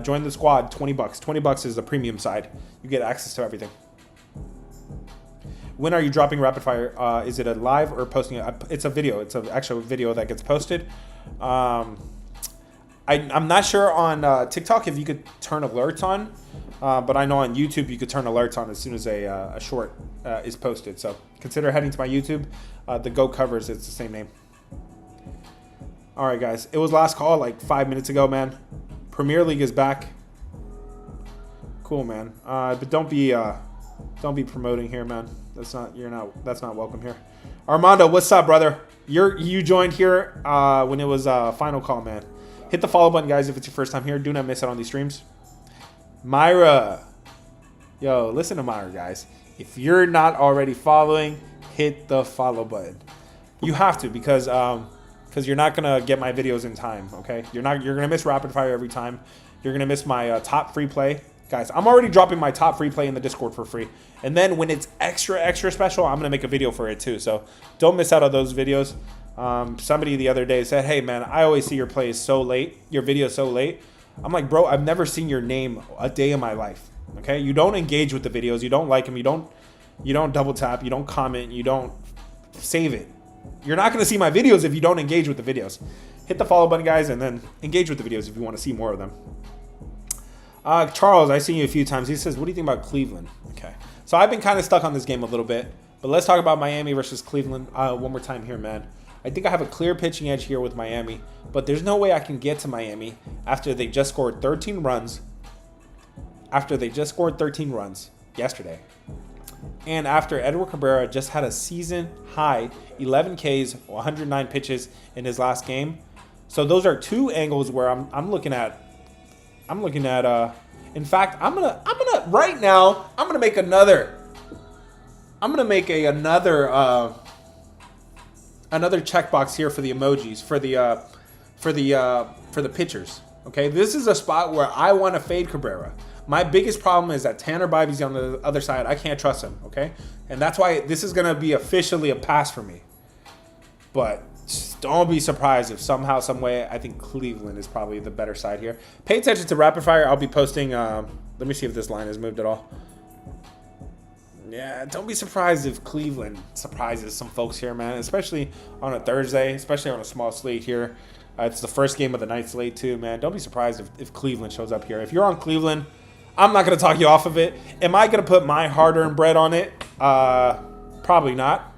join the squad, $20. $20 is the premium side. You get access to everything. When are you dropping Rapid Fire? Is it a live or posting it? It's a video. It's an actual video that gets posted. I'm not sure on TikTok if you could turn alerts on, but I know on YouTube you could turn alerts on as soon as a short is posted. So consider heading to my YouTube. The Go Covers, it's the same name. All right, guys. It was last call like 5 minutes ago, man. Premier League is back. Cool, man. But don't be promoting here, man. That's not welcome here. Armando, what's up, brother? You joined here when it was final call, man. Hit the follow button, guys, if it's your first time here. Do not miss out on these streams. Myra. Yo, listen to Myra, guys. If you're not already following, hit the follow button. You have to because you're not going to get my videos in time, okay? You're going to miss Rapid Fire every time. You're going to miss my top free play. Guys, I'm already dropping my top free play in the Discord for free. And then when it's extra special, I'm going to make a video for it too. So don't miss out on those videos. Somebody the other day said, hey, man, I always see your plays so late. Your videos so late. I'm like, bro, I've never seen your name a day in my life. Okay? You don't engage with the videos. You don't like them. You don't double tap. You don't comment. You don't save it. You're not going to see my videos if you don't engage with the videos. Hit the follow button, guys, and then engage with the videos if you want to see more of them. Charles, I've seen you a few times. He says, what do you think about Cleveland? Okay. So I've been kind of stuck on this game a little bit. But let's talk about Miami versus Cleveland one more time here, man. I think I have a clear pitching edge here with Miami. But there's no way I can get to Miami after they just scored 13 runs. After they just scored 13 runs yesterday. And after Edward Cabrera just had a season high 11 Ks, 109 pitches in his last game. So those are 2 angles where I'm looking at. In fact, I'm gonna right now. I'm gonna make another. I'm gonna make another checkbox here for the emojis for the pitchers. Okay, this is a spot where I want to fade Cabrera. My biggest problem is that Tanner Bivey's on the other side. I can't trust him. Okay, and that's why this is gonna be officially a pass for me. But don't be surprised if somehow, some way, I think Cleveland is probably the better side here. Pay attention to Rapid Fire. I'll be posting. Let me see if this line has moved at all. Yeah, don't be surprised if Cleveland surprises some folks here, man. Especially on a Thursday, especially on a small slate here. It's the first game of the night slate too, man. Don't be surprised if Cleveland shows up here. If you're on Cleveland, I'm not going to talk you off of it. Am I going to put my hard-earned bread on it? Probably not.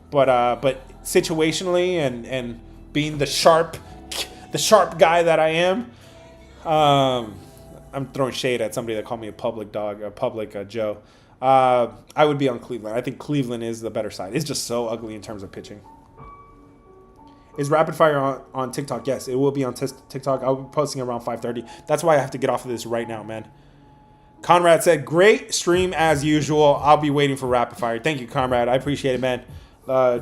But situationally and being the sharp guy that I am. I'm throwing shade at somebody that called me a public dog, a public Joe. I would be on Cleveland. I think Cleveland is the better side. It's just so ugly in terms of pitching. Is Rapid Fire on TikTok? Yes, it will be on TikTok. I'll be posting around 5:30. That's why I have to get off of this right now, man. Conrad said, great stream as usual. I'll be waiting for Rapid Fire. Thank you, Conrad. I appreciate it, man.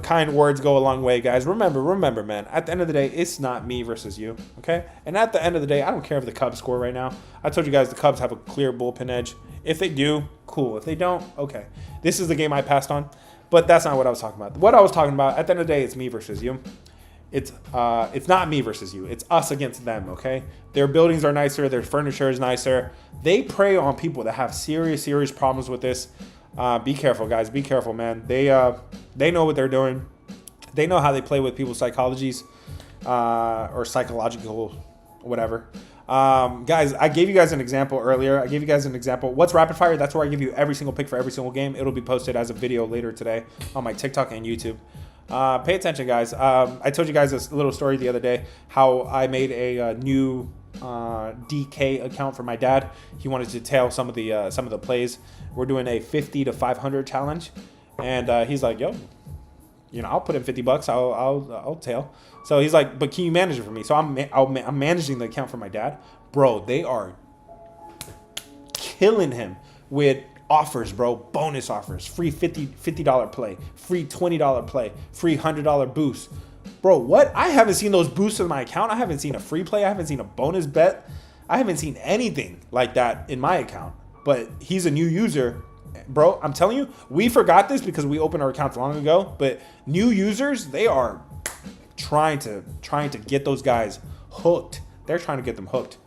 Kind words go a long way, guys. Remember, man. At the end of the day, it's not me versus you, okay? And at the end of the day, I don't care if the Cubs score right now. I told you guys the Cubs have a clear bullpen edge. If they do, cool. If they don't, okay. This is the game I passed on, but that's not what I was talking about. What I was talking about, at the end of the day, it's me versus you. It's not me versus you. It's us against them, okay? Their buildings are nicer. Their furniture is nicer. They prey on people that have serious problems with this. Be careful, guys. Be careful, man. They know what they're doing. They know how they play with people's psychologies or psychological whatever. Guys, I gave you guys an example earlier. What's Rapid Fire? That's where I give you every single pick for every single game. It'll be posted as a video later today on my TikTok and YouTube. Pay attention, guys. I told you guys this little story the other day how I made a new DK account for my dad. He wanted to tail some of the plays. We're doing a 50 to 500 challenge, and he's like, "Yo, I'll put in $50. I'll tail." So he's like, "But can you manage it for me?" So I'm managing the account for my dad. Bro, they are killing him with offers, bro. Bonus offers, free $50 play, free $20 play, free $100 boost. Bro, what? I haven't seen those boosts in my account. I haven't seen a free play. I haven't seen a bonus bet. I haven't seen anything like that in my account. But he's a new user. Bro, I'm telling you, we forgot this because we opened our accounts long ago. But new users, they are trying to get those guys hooked. They're trying to get them hooked.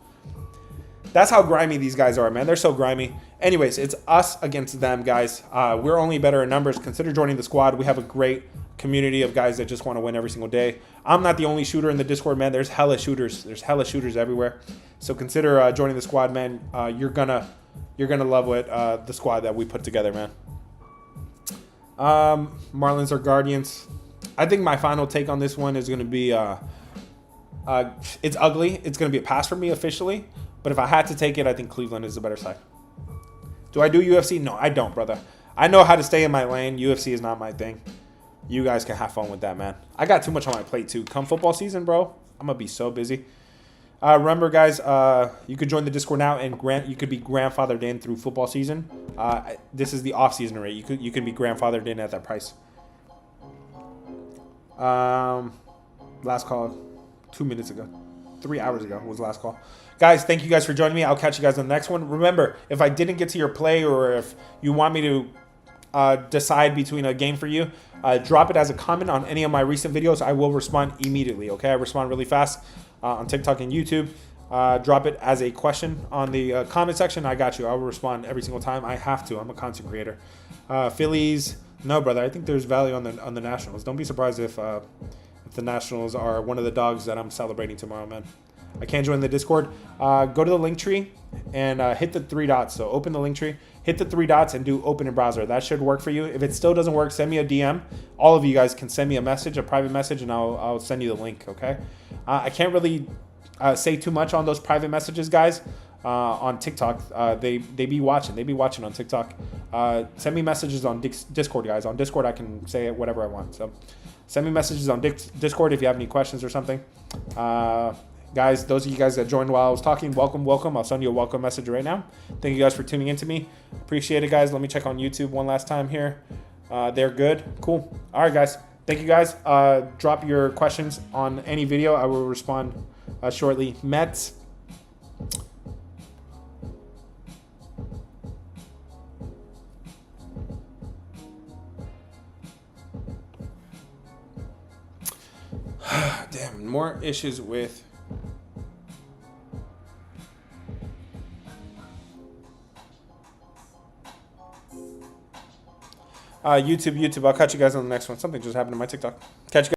That's how grimy these guys are, man. They're so grimy. Anyways, it's us against them, guys. We're only better in numbers. Consider joining the squad. We have a great community of guys that just want to win every single day. I'm not the only shooter in the Discord, man. There's hella shooters. There's hella shooters everywhere. So consider joining the squad, man. You're gonna love what the squad that we put together, man. Marlins or Guardians. I think my final take on this one is gonna be it's ugly. It's gonna be a pass for me officially. But if I had to take it, I think Cleveland is the better side. Do I do UFC? No, I don't, brother. I know how to stay in my lane. UFC is not my thing. You guys can have fun with that, man. I got too much on my plate, too. Come football season, bro, I'm going to be so busy. Remember, guys, you could join the Discord now, and you could be grandfathered in through football season. This is the off-season rate. You could be grandfathered in at that price. Last call 2 minutes ago. 3 hours ago was the last call. Guys, thank you guys for joining me. I'll catch you guys on the next one. Remember, if I didn't get to your play or if you want me to decide between a game for you, drop it as a comment on any of my recent videos. I will respond immediately, okay? I respond really fast on TikTok and YouTube. Drop it as a question on the comment section. I got you. I will respond every single time. I have to. I'm a content creator. Phillies, no, brother. I think there's value on the Nationals. Don't be surprised if the Nationals are one of the dogs that I'm celebrating tomorrow, man. I can't join the Discord. Go to the link tree and hit the 3 dots. So open the link tree, hit the 3 dots, and do open in browser. That should work for you. If it still doesn't work, send me a DM. All of you guys can send me a message, a private message, and I'll send you the link, okay? I can't really say too much on those private messages, guys. On TikTok, they be watching. They be watching on TikTok. Send me messages on Discord, guys. On Discord, I can say whatever I want. So send me messages on Discord if you have any questions or something. Guys, those of you guys that joined while I was talking, welcome. I'll send you a welcome message right now. Thank you guys for tuning in to me. Appreciate it, guys. Let me check on YouTube one last time here. They're good. Cool. All right, guys. Thank you, guys. Drop your questions on any video. I will respond shortly. Mets. Damn, more issues with... YouTube. I'll catch you guys on the next one. Something just happened to my TikTok. Catch you guys.